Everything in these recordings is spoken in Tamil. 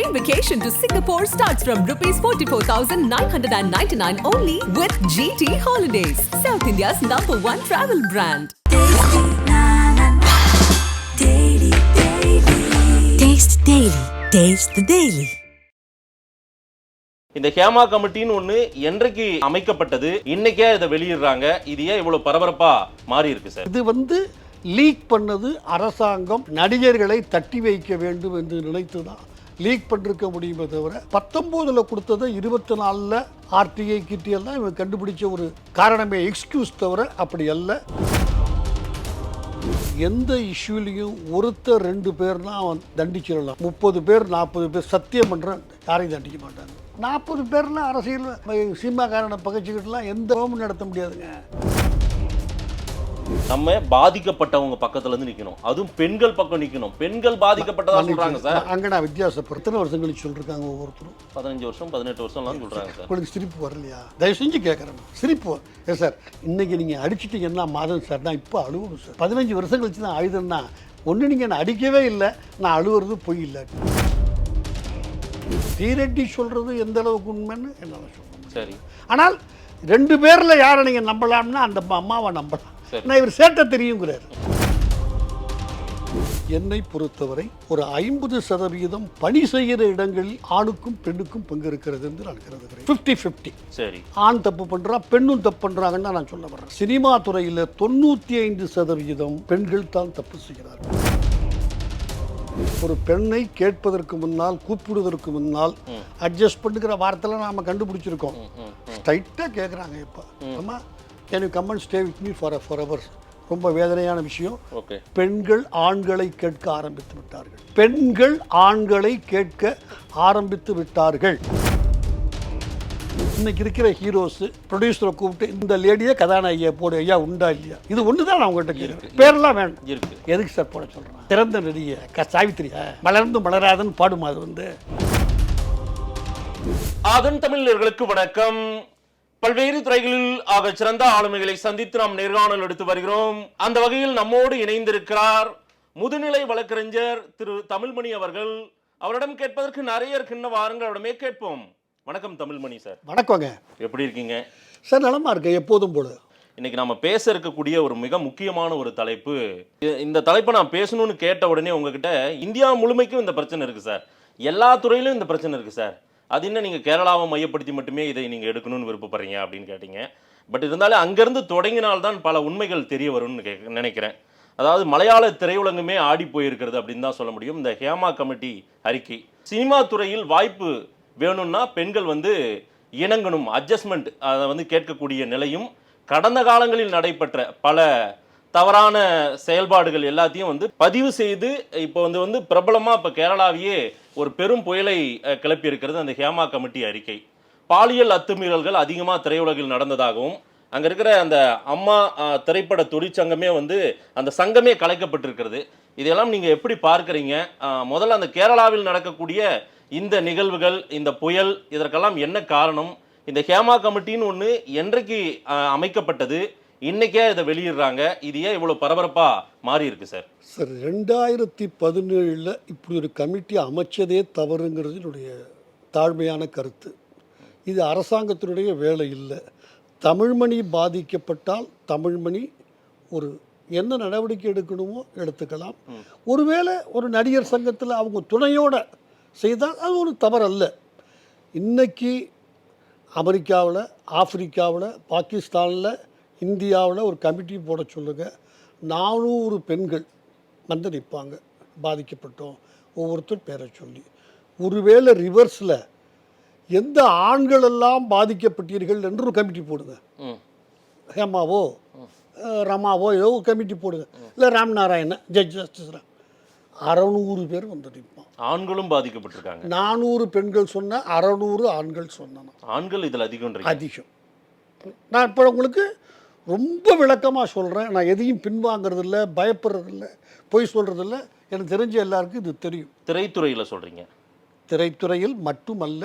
Free vacation to Singapore starts from rupees 44,999 only with GT Holidays, South India's #1 travel brand. Taste Daily. Taste the Daily. இந்த ஹேமா கமிட்டின்னு ஒண்ணு என்றைக்கு அமைக்கப்பட்டது, இன்னைக்கே இதை வெளியிடுறாங்க, இது ஏன் இவ்வளவு பரபரப்பா மாறி இருக்கு சார்? இது லீக் பண்ணது அரசாங்கம் நடிகர்களை தட்டி வைக்க வேண்டும் என்று நினைத்துதான் லீக் பண்ணிருக்க முடியுமே தவிர 19ல் கொடுத்ததை 24ல் ஆர்டிஐ கிட்டியெல்லாம் இவங்க கண்டுபிடிச்ச ஒரு காரணமே எக்ஸ்கியூஸ் தவிர அப்படி அல்ல. எந்த இஷ்யூலையும் ஒருத்தர் 2 பேர்னா அவன் தண்டிச்சிடலாம். 30 பேர் 40 பேர் சத்தியம் பண்ணுறான், யாரையும் தண்டிக்க மாட்டாங்க. 40 பேர்லாம் அரசியல் சினிமாக்காரனை பகைச்சிக்கிட்டுலாம் எந்த ஹோமும் நடத்த முடியாதுங்க. நம்ம பாதிக்கப்பட்டவங்க பக்கத்துல இருந்து நிக்கணும், அதுவும் பெண்கள் பக்கம் நிக்கணும். பெண்கள் பாதிக்கப்பட்டதா சொல்றாங்க சார். அங்க நான் வித்தியாசப்படுத்த எத்தனை வருஷம் கழிச்சு சொல்லிருக்காங்க ஒவ்வொருத்தரும்? 15 வருஷம் 18 வருஷம்லாம் சொல்றாங்க சார். உங்களுக்கு சிரிப்பு வரலையா? தயவு செஞ்சு கேட்குறேன், சிரிப்பு ஏன் சார்? இன்னைக்கு நீங்க அடிச்சுட்டீங்கன்னா மாதம் சார், நான் இப்போ அழுவணும் சார். 15 வருஷம் கழிச்சு நான் அழுதுன்னா ஒன்று நீங்கள் நான் அடிக்கவே இல்லை, நான் அழுவுறது பொய் இல்லை. தீரெட்டி சொல்றது எந்த அளவுக்கு உண்மைன்னு என்னால் சொல்லணும். சரி, ஆனால் 2 பேரில் யாரை நீங்கள் நம்பலாம்னா அந்த அம்மாவை நம்பலாம். நான் இவர் சேட்ட தெரியுங்கிறார். என்னை பொறுத்தவரை ஒரு 50% பணி செய்கிற இடங்களில் ஆணுக்கும் பெண்ணுக்கும் பங்கு இருக்கிறது என்று நான் கருதுகிறேன். 50-50. சரி, ஆண் தப்பு பண்றான், பெண்ணும் தப்பு பண்றாங்கன்னு நான் சொல்ல வர்றேன். சினிமா துறையில் 95% பெண்கள் தான் தப்பு செய்கிறார்கள். ஒரு பெண்ணை கேட்பதற்கு முன்னால், கூப்பிடுவதற்கு முன்னால் அட்ஜஸ்ட் பண்ணுகிற வார்த்தைலாம் நாம கண்டுபிடிச்சிருக்கோம். ஸ்ட்ரைட்டா கேட்குறாங்க, இப்போ அம்மா can you come and stay with me for hours. ரொம்ப வேதனையான விஷயம். பெண்கள் ஆண்களை கேட்க ஆரம்பித்து விட்டார்கள். பெண்கள் ஆண்களை கேட்க ஆரம்பித்து விட்டார்கள். இன்னைக்கு இருக்கிற ஹீரோஸ் ப்ரொடியூசரை கூப்பிட்டு இந்த லேடியே கதாநாயகியை போடு ஐயா, உண்டா இல்லையா? இது ஒன்று தான் நான் உங்கள்கிட்ட கேட்குறேன். பேரெல்லாம் வேணும் இருக்கு. எதுக்கு சார் போட சொல்கிறேன்? திறந்த நடிகை சாவித்திரியா மலர்ந்து மலராதன்னு பாடுமா? அது அதன் தமிழர்களுக்கு வணக்கம். பல்வேறு துறைகளில் ஆக சிறந்த ஆளுமைகளை சந்தித்து நாம் நேர்காணல் எடுத்து வருகிறோம். அந்த வகையில் நம்மோடு இணைந்திருக்கிறார் முதுநிலை வழக்கறிஞர் திரு தமிழ்மணி அவர்கள். அவரிடம் கேட்பதற்கு நிறைய இருக்கின்ற வாருங்கள், அவரிடமே கேட்போம். வணக்கம் தமிழ்மணி சார். வணக்கங்க, எப்படி இருக்கீங்க சார்? நலமா இருக்கேன், எப்போதும் போல. இன்னைக்கு நம்ம பேச இருக்கக்கூடிய ஒரு மிக முக்கியமான ஒரு தலைப்பு. இந்த தலைப்பை நான் பேசணும்னு கேட்ட உடனே உங்ககிட்ட இந்தியா முழுமைக்கும் இந்த பிரச்சனை இருக்கு சார், எல்லா துறையிலும் இந்த பிரச்சனை இருக்கு சார், அது என்ன நீங்கள் கேரளாவை மையப்படுத்தி மட்டுமே இதை நீங்கள் எடுக்கணும்னு விருப்பப்படுறீங்க அப்படின்னு கேட்டீங்க. பட் இருந்தாலும் அங்கேருந்து தொடங்கினால்தான் பல உண்மைகள் தெரிய வரும்னு நினைக்கிறேன். அதாவது மலையாள திரையுலகமே ஆடி போயிருக்கிறது அப்படின்னு தான் சொல்ல முடியும். இந்த ஹேமா கமிட்டி அறிக்கை, சினிமா துறையில் வாய்ப்பு வேணும்னா பெண்கள் இணங்கணும், அட்ஜஸ்ட்மெண்ட் அதை கேட்கக்கூடிய நிலையும், கடந்த காலங்களில் நடைபெற்ற பல தவறான செயல்பாடுகள் எல்லாத்தையும் பதிவு செய்து இப்போ பிரபலமாக இப்போ கேரளாவையே ஒரு பெரும் புயலை கிளப்பி இருக்கிறது அந்த ஹேமா கமிட்டி அறிக்கை. பாலியல் அத்துமீறல்கள் அதிகமாக திரையுலகில் நடந்ததாகவும், அங்கே இருக்கிற அந்த அம்மா திரைப்பட தொழிற்சங்கமே அந்த சங்கமே கலைக்கப்பட்டிருக்கிறது. இதெல்லாம் நீங்கள் எப்படி பார்க்குறீங்க? முதல்ல அந்த கேரளாவில் நடக்கக்கூடிய இந்த நிகழ்வுகள், இந்த புயல், இதற்கெல்லாம் என்ன காரணம்? இந்த ஹேமா கமிட்டின்னு ஒன்று என்றைக்கு அமைக்கப்பட்டது, இன்னைக்கே இதை வெளியிடுறாங்க, இது ஏன் இவ்வளவு பரபரப்பா மாறி இருக்கு சார்? சார், 2017 இப்படி ஒரு கமிட்டி அமைச்சதே தவறுங்கிறது என்னுடைய தாழ்மையான கருத்து. இது அரசாங்கத்தினுடைய வேலை இல்லை. தமிழ்மணி பாதிக்கப்பட்டால் தமிழ்மணி ஒரு என்ன நடவடிக்கை எடுக்கணுமோ எடுத்துக்கலாம். ஒருவேளை ஒரு நடிகர் சங்கத்தில் அவங்க துணையோட செய்தால் அது ஒரு தவறு அல்ல. இன்னைக்கு அமெரிக்காவில், ஆப்பிரிக்காவில், பாகிஸ்தானில், இந்தியாவில் ஒரு கமிட்டி போட சொல்லுங்க. 400 பெண்கள் நிற்பாங்க, பாதிக்கப்பட்டோம், ஒவ்வொருத்தர் பேரை சொல்லி. ஒருவேளை ரிவர்ஸில் எந்த ஆண்கள் எல்லாம் பாதிக்கப்பட்டீர்கள் என்று ஒரு கமிட்டி போடுங்க. ஹேமாவோ ரமாவோ ஏதோ ஒரு கமிட்டி போடுங்க. இல்லை ராம்நாராயண ஜஸ்டிஸ் 600 பேர் நிற்பான். ஆண்களும் பாதிக்கப்பட்டிருக்காங்க. 400 பெண்கள் சொன்ன, 600 ஆண்கள் சொன்னான். ஆண்கள் இதில் அதிகம். நான் இப்போ உங்களுக்கு ரொம்ப விளக்கமாக சொல்கிறேன். நான் எதையும் பின்வாங்கிறதில்ல, பயப்படுறதில்ல, பொய் சொல்கிறதில்ல. எனக்கு தெரிஞ்ச எல்லாருக்கும் இது தெரியும். திரைத்துறையில் சொல்கிறீங்க? திரைத்துறையில் மட்டுமல்ல,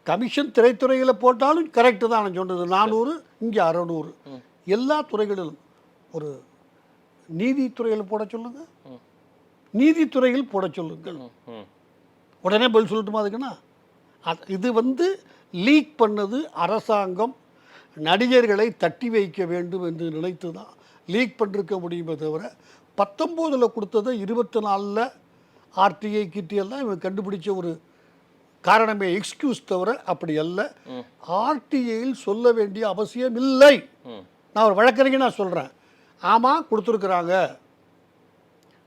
கமிஷன் திரைத்துறையில் போட்டாலும் கரெக்டு தான் நான் சொன்னது. 400 இங்கே 600. எல்லா துறைகளிலும் ஒரு நீதித்துறையில் போட சொல்லுங்கள், நீதித்துறையில் போட சொல்லுங்கள். உடனே பதில் சொல்லட்டுமா அதுக்குன்னா இது வந்து லீக் பண்ணது அரசாங்கம் நடிகர்களை தட்டி வைக்க வேண்டும் என்று நினைத்து தான் லீக் பண்ணிருக்க முடியுமே தவிர 19 கொடுத்ததை 24 ஆர்டிஐ கிட்டியெல்லாம் இவங்க கண்டுபிடிச்ச ஒரு காரணமே எக்ஸ்கியூஸ் தவிர அப்படி அல்ல. ஆர்டிஐயில் சொல்ல வேண்டிய அவசியம் இல்லை. நான் ஒரு வழக்கறிஞர் நான் சொல்கிறேன், ஆமாம் கொடுத்துருக்குறாங்க,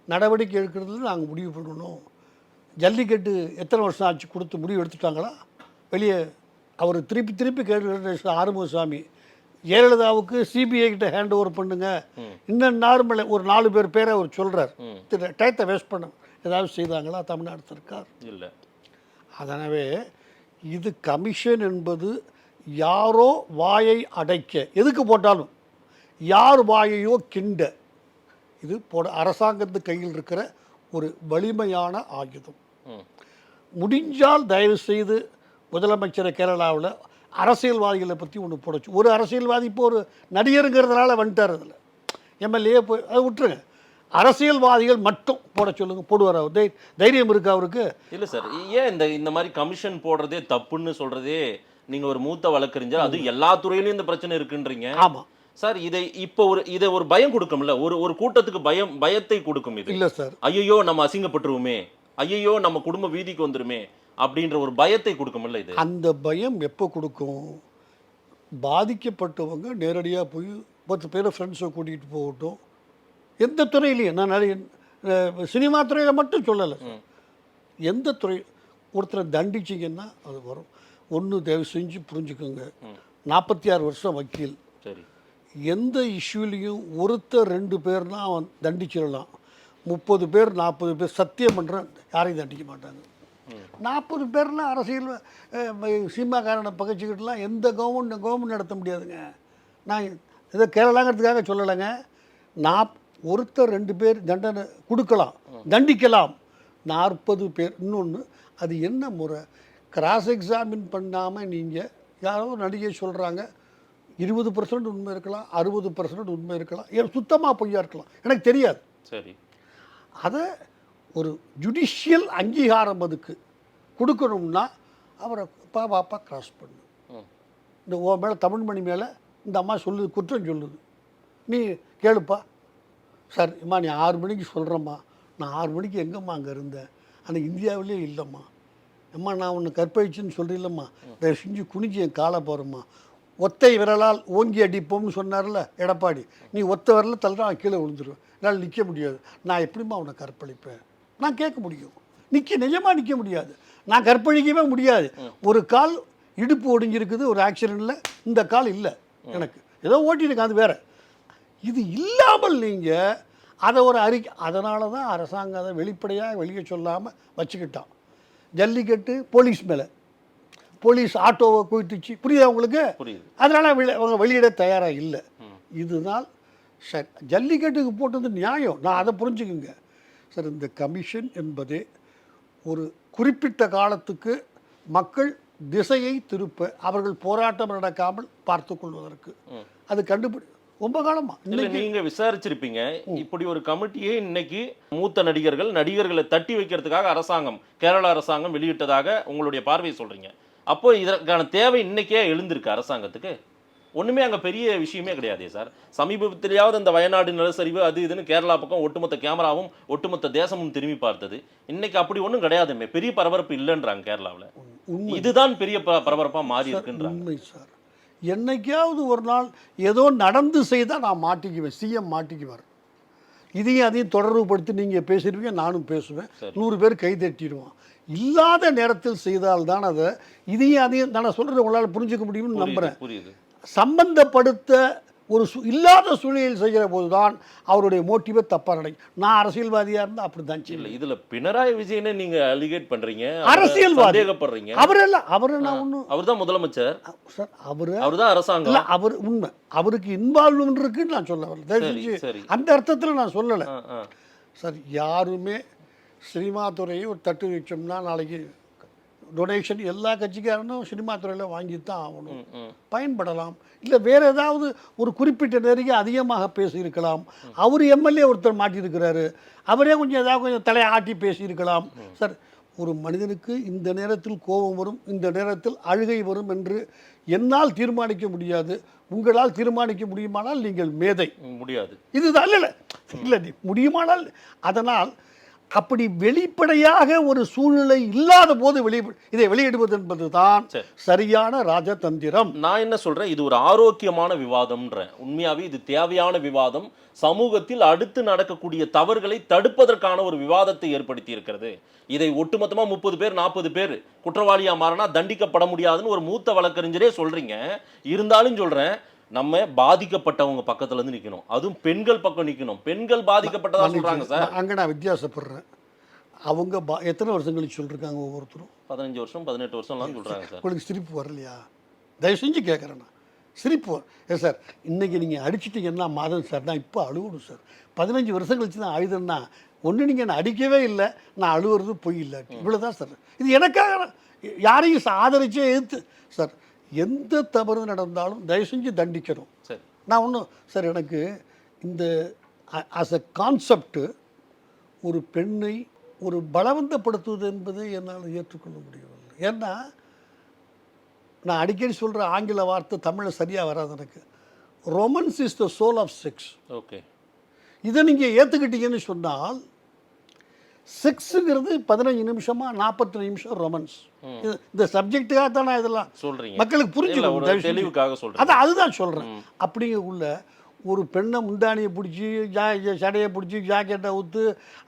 நடவடிக்கை எடுக்கிறது நாங்கள் முடிவு பண்ணணும். ஜல்லிக்கட்டு எத்தனை வருஷம் ஆச்சு கொடுத்து முடிவு எடுத்துட்டாங்களா? வெளியே அவர் திருப்பி கேட்டு ஆறுமுகசாமி ஜெயலலிதாவுக்கு சிபிஐ கிட்ட ஹேண்ட் ஓவர் பண்ணுங்க, இன்னும் நார்மல் ஒரு 4 பேர் பேரை அவர் சொல்கிறார். டயத்தை வேஸ்ட் பண்ண ஏதாவது செய்தாங்களா தமிழ்நாடு சர்க்கார்? இல்லை. அதனவே இது கமிஷன் என்பது யாரோ வாயை அடைக்க, எதுக்கு போட்டாலும் யார் வாயையோ கிண்ட, இது அரசாங்கத்து கையில் இருக்கிற ஒரு வலிமையான ஆயுதம். முடிஞ்சால் தயவு செய்து முதலமைச்சர் கேரளாவில் அரசியல்வாதிகளை பற்றி ஒன்று போடச்சு. ஒரு அரசியல்வாதி இப்போ ஒரு நடிகருங்கிறதுனால வந்துட்டார், அதில் எம்எல்ஏ போய் அதை விட்டுருங்க, அரசியல்வாதிகள் மட்டும் போட சொல்லுங்க, போடுவார். அவர் தைரியம் இருக்கு அவருக்கு? இல்லை சார், ஏன் இந்த மாதிரி கமிஷன் போடுறதே தப்புன்னு சொல்றதே நீங்கள் ஒரு மூத்த வழக்கறிஞர், அது எல்லா துறையிலையும் இந்த பிரச்சனை இருக்குன்றீங்க. ஆமாம் சார், இதை ஒரு பயம் கொடுக்கும்ல, ஒரு கூட்டத்துக்கு பயத்தை கொடுக்கும் இது. இல்லை சார், ஐயோ நம்ம அசிங்கப்பட்டுருவோமே, ஐயோ நம்ம குடும்ப வீதிக்கு வந்துருமே அப்படின்ற ஒரு பயத்தை கொடுக்கும்ல இது. அந்த பயம் எப்போ கொடுக்கும்? பாதிக்கப்பட்டவங்க நேரடியாக போய் 10 பேரை ஃப்ரெண்ட்ஸை கூட்டிகிட்டு போகட்டும். எந்த துறையிலையும், நான் நிறைய சினிமா துறையில் மட்டும் சொல்லலை, எந்த துறை ஒருத்தரை தண்டிச்சிங்கன்னா அது வரும். ஒன்று தயவு செஞ்சு புரிஞ்சுக்கோங்க, 46 வருஷம் வக்கீல், சரி, எந்த இஷ்யூலையும் ஒருத்தர் 2 பேர்னா அவன் தண்டிச்சிடலாம். 30 பேர் 40 பேர் சத்தியம் பண்ணுறான், யாரையும் தண்டிக்க மாட்டாங்க. 40 பேர்லாம் அரசியல் சினிமாக்காரனை பகைச்சிக்கிட்டுலாம் எந்த கவர்மெண்ட் நடத்த முடியாதுங்க. நான் இதை கேரளாங்கிறதுக்காக சொல்லலைங்க. ஒருத்தர் 2 பேர் தண்டனை கொடுக்கலாம், தண்டிக்கலாம். 40 பேர், இன்னொன்று அது என்ன முறை? கிராஸ் எக்ஸாமின் பண்ணாமல் நீங்கள் யாரோ நடிகை சொல்கிறாங்க, 20% உண்மை இருக்கலாம், 60% உண்மை இருக்கலாம், சுத்தமாக பொய்யா இருக்கலாம், எனக்கு தெரியாது. சரி, அதை ஒரு ஜுடிஷியல் அங்கீகாரம் அதுக்கு கொடுக்கணும்னா அவரை பாப்பா கிராஸ் பண்ணு. இந்த ஓ மேலே தமிழ்மணி மேலே இந்த அம்மா சொல்லுது, குற்றம் சொல்லுது, நீ கேளுப்பா. சார் அம்மா நீ 6 மணிக்கு சொல்கிறேம்மா, நான் 6 மணிக்கு எங்கம்மா அங்கே இருந்தேன், ஆனால் இந்தியாவிலே இல்லைம்மா. அம்மா நான் ஒன்று கற்பழிச்சுன்னு சொல்கிறீங்களம்மா, தயவு செஞ்சு குனிஞ்சு என் காலை போகிறேம்மா. ஒத்தை விரலால் ஓங்கி அடிப்போம்னு சொன்னார்ல எடப்பாடி, நீ ஒத்த விரலில் தள்ளுறா கீழே விழுந்துருவேன், என்னால் நிற்க முடியாது, நான் எப்படிம்மா அவனை கற்பழிப்பேன்? நான் கேட்க முடியும், நிஜமாக நிற்க முடியாது, நான் கற்பழிக்கவே முடியாது. ஒரு கால் இடுப்பு ஒடிஞ்சிருக்குது ஒரு ஆக்சிடெண்ட்டில், இந்த கால் இல்லை எனக்கு, ஏதோ ஓட்டியிருக்கேன், அது வேறு. இது இல்லாமல் நீங்கள் அதை ஒரு அறிக்கை, அதனால தான் அரசாங்கம் அதை வெளிப்படையாக வெளியே சொல்லாமல் வச்சுக்கிட்டான். ஜல்லிக்கட்டு போலீஸ் மேலே, போலீஸ் ஆட்டோவை குவித்துச்சு, புரியுதா உங்களுக்கு? அதனால் அவங்க வெளியிட தயாராக இல்லை. இதுதான் சார் ஜல்லிக்கட்டுக்கு போட்டது நியாயம், நான் அதை புரிஞ்சுக்குங்க சார். இந்த கமிஷன் என்பதே ஒரு குறிப்பிட்ட காலத்துக்கு மக்கள் திசையை திருப்ப, அவர்கள் போராட்டம் நடக்காமல் பார்த்து கொள்வதற்கு, அது ரொம்ப காலமா நீங்க விசாரிச்சிருப்பீங்க. இப்படி ஒரு கமிட்டியே இன்னைக்கு மூத்த நடிகர்களை தட்டி வைக்கிறதுக்காக அரசாங்கம், கேரளா அரசாங்கம் வெளியிட்டதாக உங்களுடைய பார்வையை சொல்றீங்க. அப்போ இதற்கான தேவை இன்னைக்கே எழுந்திருக்கு அரசாங்கத்துக்கு? ஒண்ணுமே அங்க பெரிய விஷயமே கிடையாதே சார். சமீபத்திலேயாவது அந்த வயநாடு நிலச்சரிவு அது இதுன்னு கேரளா பக்கம் ஒட்டுமொத்த கேமராவும் ஒட்டுமொத்த தேசமும் திரும்பி பார்த்தது. இன்னைக்கு அப்படி ஒன்றும் கிடையாதுமே, பெரிய பரபரப்பு இல்லைன்றாங்க கேரளாவில். இதுதான் பெரிய பரபரப்பா மாறி இருக்குன்றாங்க. உண்மை சார். என்னைக்காவது ஒரு நாள் ஏதோ நடந்து செய்தால் நான் மாட்டிக்குவேன், சிஎம் மாட்டிக்குவார். இதையும் அதையும் தொடர்புபடுத்தி நீங்கள் பேசிடுவீங்க, நானும் பேசுவேன், 100 பேர் கை தட்டிடுவான். இல்லாத நேரத்தில் செய்தால்தான் அதை, இதையும் அதையும் நான் சொல்கிறது உங்களால் புரிஞ்சுக்க முடியும்னு நம்புகிறேன். சம்பந்தப்படுத்த ஒரு இல்லாத சூழ்நிலையில் செய்கிற போது தான் அவருடைய மோட்டிவே தப்பாக நினைக்கும். நான் அரசியல்வாதியாக இருந்தால் அப்படி தான் செய்யல. இதில் பினராயி விஜயனை நீங்கள் அலிகேட் பண்ணுறீங்க, அரசியல்வாதி அவரு நான் ஒன்றும், அவர் தான் முதலமைச்சர் சார், அவர் தான் அரசாங்கம், அவர் உண்மை, அவருக்கு இன்வால்வ்மெண்ட் இருக்குன்னு நான் சொல்ல வரல, அந்த அர்த்தத்தில் நான் சொல்லலை சார். யாருமே சினிமா துறையை ஒரு தட்டு வச்சோம்னா நாளைக்கு டொனேஷன் எல்லா கட்சிக்காரனும் சினிமா துறையில் வாங்கி தான் ஆகணும், பயன்படலாம். இல்லை வேறு ஏதாவது ஒரு குறிப்பிட்ட நேருக்கு அதிகமாக பேசியிருக்கலாம். அவர் எம்எல்ஏ ஒருத்தர் மாட்டியிருக்கிறாரு, அவரே கொஞ்சம் ஏதாவது கொஞ்சம் தலையை ஆட்டி பேசியிருக்கலாம் சார். ஒரு மனிதனுக்கு இந்த நேரத்தில் கோபம் வரும், இந்த நேரத்தில் அழுகை வரும் என்று என்னால் தீர்மானிக்க முடியாது. உங்களால் தீர்மானிக்க முடியுமானால் நீங்கள் மேதை. முடியாது. இதுதான் இல்லை முடியுமானால். அதனால் அப்படி வெளிப்படையாக ஒரு சூழ்நிலை இல்லாத போது இதை வெளியிடுவது என்பது தான் சரியான ராஜதந்திரம். நான் என்ன சொல்றேன், இது ஒரு ஆரோக்கியமான விவாதம்ன்றேன். உண்மையாவே இது தேவையான விவாதம். சமூகத்தில் அடுத்து நடக்கக்கூடிய தவறுகளை தடுப்பதற்கான ஒரு விவாதத்தை ஏற்படுத்தி இருக்கிறது. இதை ஒட்டுமொத்தமா 30 பேர் 40 பேர் குற்றவாளியா மாறினா தண்டிக்கப்பட முடியாதுன்னு ஒரு மூத்த வழக்கறிஞரே சொல்றீங்க. இருந்தாலும் சொல்றேன், நம்ம பாதிக்கப்பட்டவங்க பக்கத்துல இருந்து நிக்கணும். அதுவும் பெண்கள் பக்கம் நிக்கணும். பெண்கள் பாதிக்கப்பட்டதா சொல்றாங்க சார். அங்க நான் வித்தியாசப்படுறேன். அவங்க எத்தனை வருஷம் கழிச்சு சொல்லிருக்காங்க? ஒவ்வொருத்தரும் 15 வருஷம் 18 வருஷம்லாம் சொல்றாங்க சார். உங்களுக்கு சிரிப்பு வரலையா? தயவு செஞ்சு கேட்குறேன். நான் சிரிப்பு ஏன் சார், இன்னைக்கு நீங்கள் அடிச்சிட்டிங்கன்னா மாதம் சார், நான் இப்போ அழுவணும் சார். 15 வருஷம் கழிச்சு நான் அழுதுன்னா ஒன்று நீங்கள் நான் அடிக்கவே இல்லை, நான் அழுவுறது பொய் இல்லாட்டி இவ்வளோதான் சார். இது எனக்காக யாரையும் ஆதரிச்சே எதிர்த்து சார். எந்த தவறு நடந்தாலும் தயவு செஞ்சு தண்டிக்கணும் சார். நான் ஒன்றும் சார், எனக்கு இந்த ஆஸ் அ கான்செப்ட் ஒரு பெண்ணை ஒரு பலவந்தப்படுத்துவது என்பதை என்னால் ஏற்றுக்கொள்ள முடியவில்லை. ஏன்னா நான் அடிக்கடி சொல்கிற ஆங்கில வார்த்தை தமிழில் சரியாக வராது எனக்கு. Romance is the soul of sex. Okay, இதை நீங்கள் ஏற்றுக்கிட்டீங்கன்னு சொன்னால் செக்ஸுங்கிறது 15 நிமிஷமா 40 நிமிஷம் ரொமன்ஸ். இந்த சப்ஜெக்டுக்காக தான் நான் இதெல்லாம் சொல்கிறீங்க, மக்களுக்கு புரிஞ்சுக்கணும், தெளிவுக்காக சொல்கிறேன். அதுதான் சொல்கிறேன். அப்படிங்க உள்ள ஒரு பெண்ணை முந்தானியை பிடிச்சி சடையை பிடிச்சி ஜாக்கெட்டை ஊற்று,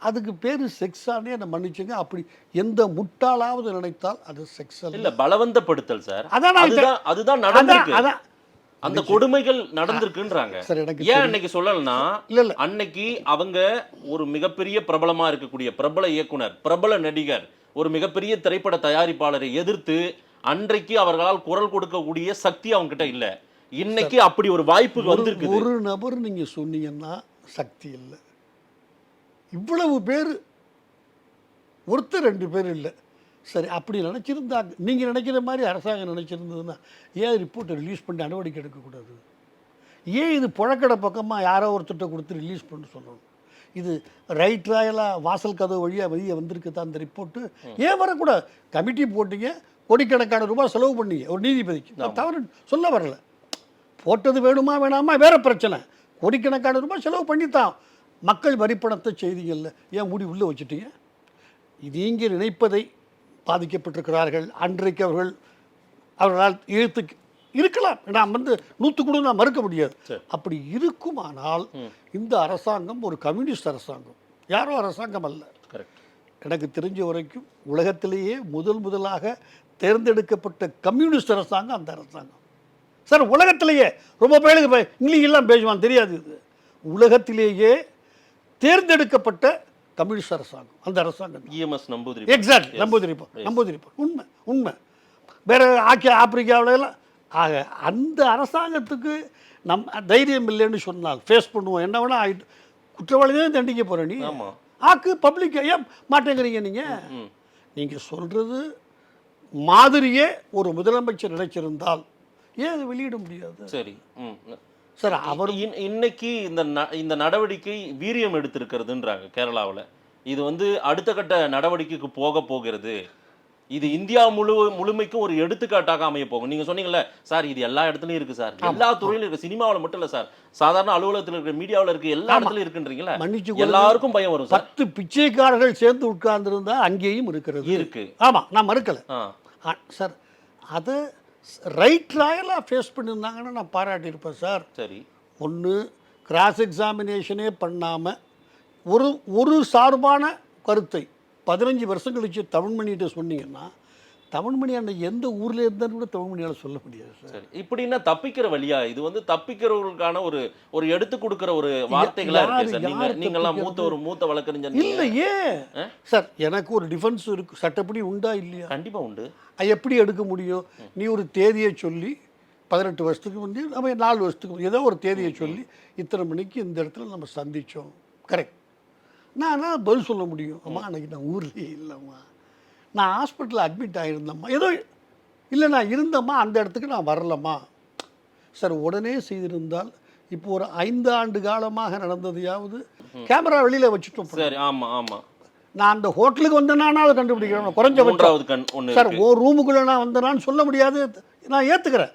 அதுக்கு பேர் செக்ஸானே என்னை மன்னிச்சுங்க. அப்படி எந்த முட்டாளாவது நினைத்தால் அது செக்ஸ் இல்லை, பலவந்தப்படுத்தல் சார். அதுதான் நடந்திருக்கு. அந்த கொடுமைகள் நடந்திருக்குன்றாங்க. ஏன் அன்னைக்கு சொல்லலன்னா, அன்னைக்கு அவங்க ஒரு மிகப்பெரிய பிரபலமா இருக்கக்கூடிய பிரபல இயக்குனர், பிரபல நடிகர், ஒரு மிகப்பெரிய திரைப்பட தயாரிப்பாளரை எதிர்த்து அன்றைக்கு அவர்களால் குரல் கொடுக்கக்கூடிய சக்தி அவங்க கிட்ட இல்ல. இன்னைக்கு அப்படி ஒரு வாய்ப்பு வந்திருக்கு. ஒரு நபர் நீங்க சொன்னீங்கன்னா சக்தி இல்லை. இவ்வளவு பேர் ஒருத்தர் 2 பேர் இல்லை. சரி, அப்படி நினச்சிருந்தாங்க, நீங்கள் நினைக்கிற மாதிரி அரசாங்கம் நினச்சிருந்ததுன்னா ஏன் ரிப்போர்ட்டை ரிலீஸ் பண்ணி நடவடிக்கை எடுக்கக்கூடாது? ஏன் இது புழக்கடை பக்கமாக யாரோ ஒருத்தர்கிட்ட கொடுத்து ரிலீஸ் பண்ண சொல்லணும்? இது ரைட் ராயலாக வாசல் கதவு வழியாக வெளியே வந்திருக்கு தான் அந்த ரிப்போர்ட்டு. ஏன் வரக்கூடாது? கமிட்டி போட்டிங்க, கோடிக்கணக்கான ரூபாய் செலவு பண்ணீங்க ஒரு நீதிபதிக்கு. நான் தவறு சொல்ல வரல. போட்டது வேணுமா வேணாமா வேறு பிரச்சனை. கோடிக்கணக்கான ரூபாய் செலவு பண்ணித்தான் மக்கள் வரிப்பணத்தை செய்திகளில் ஏன் மூடி உள்ளே வச்சுட்டீங்க? நீங்கள் நினைப்பதை பாதிக்கப்பட்டிருக்கிறார்கள். அன்றைக்கு அவர்களால் எழுத்து இருக்கலாம். நான் 100 கூட நான் மறுக்க முடியாது. அப்படி இருக்குமானால் இந்த அரசாங்கம் ஒரு கம்யூனிஸ்ட் அரசாங்கம், யாரோ அரசாங்கம் அல்ல. எனக்கு தெரிஞ்ச வரைக்கும் உலகத்திலேயே முதலாக தேர்ந்தெடுக்கப்பட்ட கம்யூனிஸ்ட் அரசாங்கம் அந்த அரசாங்கம் சார். உலகத்திலேயே ரொம்ப பேருக்கு இங்கிலீஷ்லாம் பேசுவான் தெரியாது. இது உலகத்திலேயே தேர்ந்தெடுக்கப்பட்ட கம்யூனிஸ்ட் அரசாங்கம் அந்த அரசாங்கம். எக்ஸாக்ட் நம்பூதிரிப்போம். உண்மை வேற ஆப்பிரிக்காவிலாம். ஆக அந்த அரசாங்கத்துக்கு தைரியம் இல்லைன்னு சொன்னால் ஃபேஸ் பண்ணுவோம். என்ன வேணா ஆகிட்டு குற்றவாளிதான் தண்டிக்க போற நீ ஆக்கு பப்ளிக் ஏன் மாட்டேங்கிறீங்க? நீங்கள் சொல்றது மாதிரியே ஒரு முதலமைச்சர் நினைச்சிருந்தால் ஏன் அதை வெளியிட முடியாது? சரி சார், அவர் இன்னைக்கு இந்த நடவடிக்கை வீரியம் எடுத்திருக்கிறதுன்றாங்க கேரளாவில். இது அடுத்த கட்ட நடவடிக்கைக்கு போகிறது. இது இந்தியா முழுமைக்கும் ஒரு எடுத்துக்காட்டாக அமைய போகும். நீங்க சொன்னீங்கல்ல சார், இது எல்லா இடத்துலயும் இருக்கு சார், எல்லா துறையிலும் இருக்கு, சினிமாவில் மட்டும் இல்ல சார், சாதாரண அலுவலகத்தில் இருக்கிற மீடியாவில் இருக்கு, எல்லா இடத்துலயும் இருக்குன்றீங்களா? எல்லாருக்கும் பயம் வரும். 10 பிச்சைக்காரர்கள் சேர்ந்து உட்கார்ந்துருந்தா அங்கேயும் இருக்கு. ஆமா, நான் மறுக்கல சார். அதை ரைட் ராயலாக ஃபேஸ் பண்ணியிருந்தாங்கன்னா நான் பாராட்டியிருப்பேன் சார். சரி, ஒன்று கிராஸ் எக்ஸாமினேஷனே பண்ணாமல் ஒரு சார்பான கருத்தை 15 வருஷம் கழிச்சு தமிழ்மணிகிட்ட சொன்னீங்கன்னா, தமிழ்மணி அந்த எந்த ஊரில் இருந்தாலும் கூட தமிழ்மணியால் சொல்ல முடியாது சார். இப்படின்னா தப்பிக்கிற வழியா? இது தப்பிக்கிறவர்களுக்கான ஒரு எடுத்து கொடுக்குற ஒரு வார்த்தைகளா இருக்கு சார். நீங்கெல்லாம் மூத்த வழக்கறிஞர் இல்லையே சார். எனக்கு ஒரு டிஃபென்ஸ் இருக்கு, சட்டப்படி உண்டா இல்லையா? கண்டிப்பா உண்டு. எப்படி எடுக்க முடியும்? நீ ஒரு தேதியை சொல்லி 18 வருஷத்துக்கு வந்து நம்ம 4 வருஷத்துக்கு ஏதோ ஒரு தேதியை சொல்லி இத்தனை மணிக்கு இந்த இடத்துல நம்ம சந்தித்தோம், கரெக்ட். நான் பதில் சொல்ல முடியும். அம்மா அன்றைக்கி நான் ஊர்லேயே இல்லைம்மா, நான் ஹாஸ்பிட்டலில் அட்மிட் ஆகிருந்தேம்மா, ஏதோ இல்லை நான் இருந்தம்மா, அந்த இடத்துக்கு நான் வரலம்மா சார். உடனே செய்திருந்தால் இப்போ ஒரு 5 ஆண்டு காலமாக நடந்ததையாவது கேமரா வெளியில் வச்சுட்டோம். சரி, ஆமாம் ஆமாம். நான் அந்த ஹோட்டலுக்கு வந்தேனானா அதை கண்டுபிடிக்கிறேன் குறைஞ்சபட்சம். மூன்றாவது கண் ஒன்று சார் ஒரு ரூமுக்குள்ளே நான் வந்தேனான்னு சொல்ல முடியாது, நான் ஏற்றுக்கிறேன்.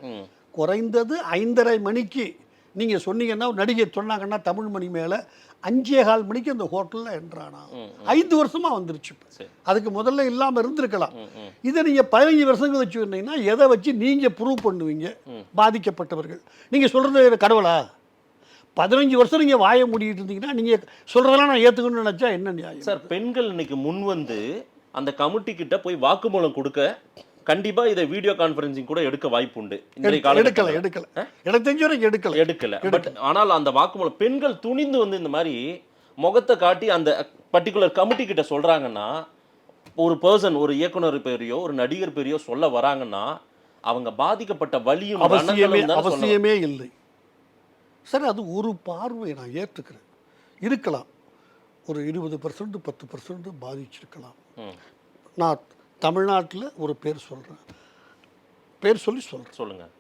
குறைந்தது 5:30 மணிக்கு நீங்கள் சொன்னீங்கன்னா ஒரு நடிகை சொன்னாங்கன்னா தமிழ் மணி மேலே 5:15 மணிக்கு அந்த ஹோட்டலில் என்றானா. 5 வருஷமாக வந்துருச்சு. அதுக்கு முதல்ல இல்லாமல் இருந்திருக்கலாம். இதை நீங்கள் 15 வருஷங்கள் வச்சு இருந்தீங்கன்னா எதை வச்சு நீங்கள் ப்ரூவ் பண்ணுவீங்க பாதிக்கப்பட்டவர்கள்? நீங்கள் சொல்கிறது கடவுளா? 15 வருஷம் நீங்கள் வாய மூடிட்டு இருந்தீங்கன்னா நீங்கள் சொல்கிறதெல்லாம் நான் ஏற்றுக்கணும்னு நினச்சா என்ன நியாயம் சார்? பெண்கள் இன்னைக்கு முன் வந்து அந்த கமிட்டி கிட்ட போய் வாக்குமூலம் கொடுக்க கண்டிப்பா இதை வீடியோ கான்ஃபரன்சிங் கூட எடுக்க வாய்ப்பு உண்டு. எடுக்கல எனக்கு தெரிஞ்ச வரைக்கும் எடுக்கல. பட் ஆனால் அந்த வாக்குமூலம் பெண்கள் துணிந்து வந்து இந்த மாதிரி முகத்தை காட்டி அந்த பர்டிகுலர் கமிட்டி கிட்ட சொல்றாங்கன்னா, ஒரு பர்சன், ஒரு இயக்குனர் பேரையோ ஒரு நடிகர் பேரையோ சொல்ல வராங்கன்னா அவங்க பாதிக்கப்பட்ட வலியும் அவசியமே இல்லை சார். அது ஒரு பார்வை நான் ஏற்றுக்கிறேன். இருக்கலாம், ஒரு 20% 10% பாதிச்சிருக்கலாம். நான் தமிழ்நாட்டில் ஒரு பேர் சொல்கிறேன், பேர் சொல்கிறேன். சொல்லுங்கள்.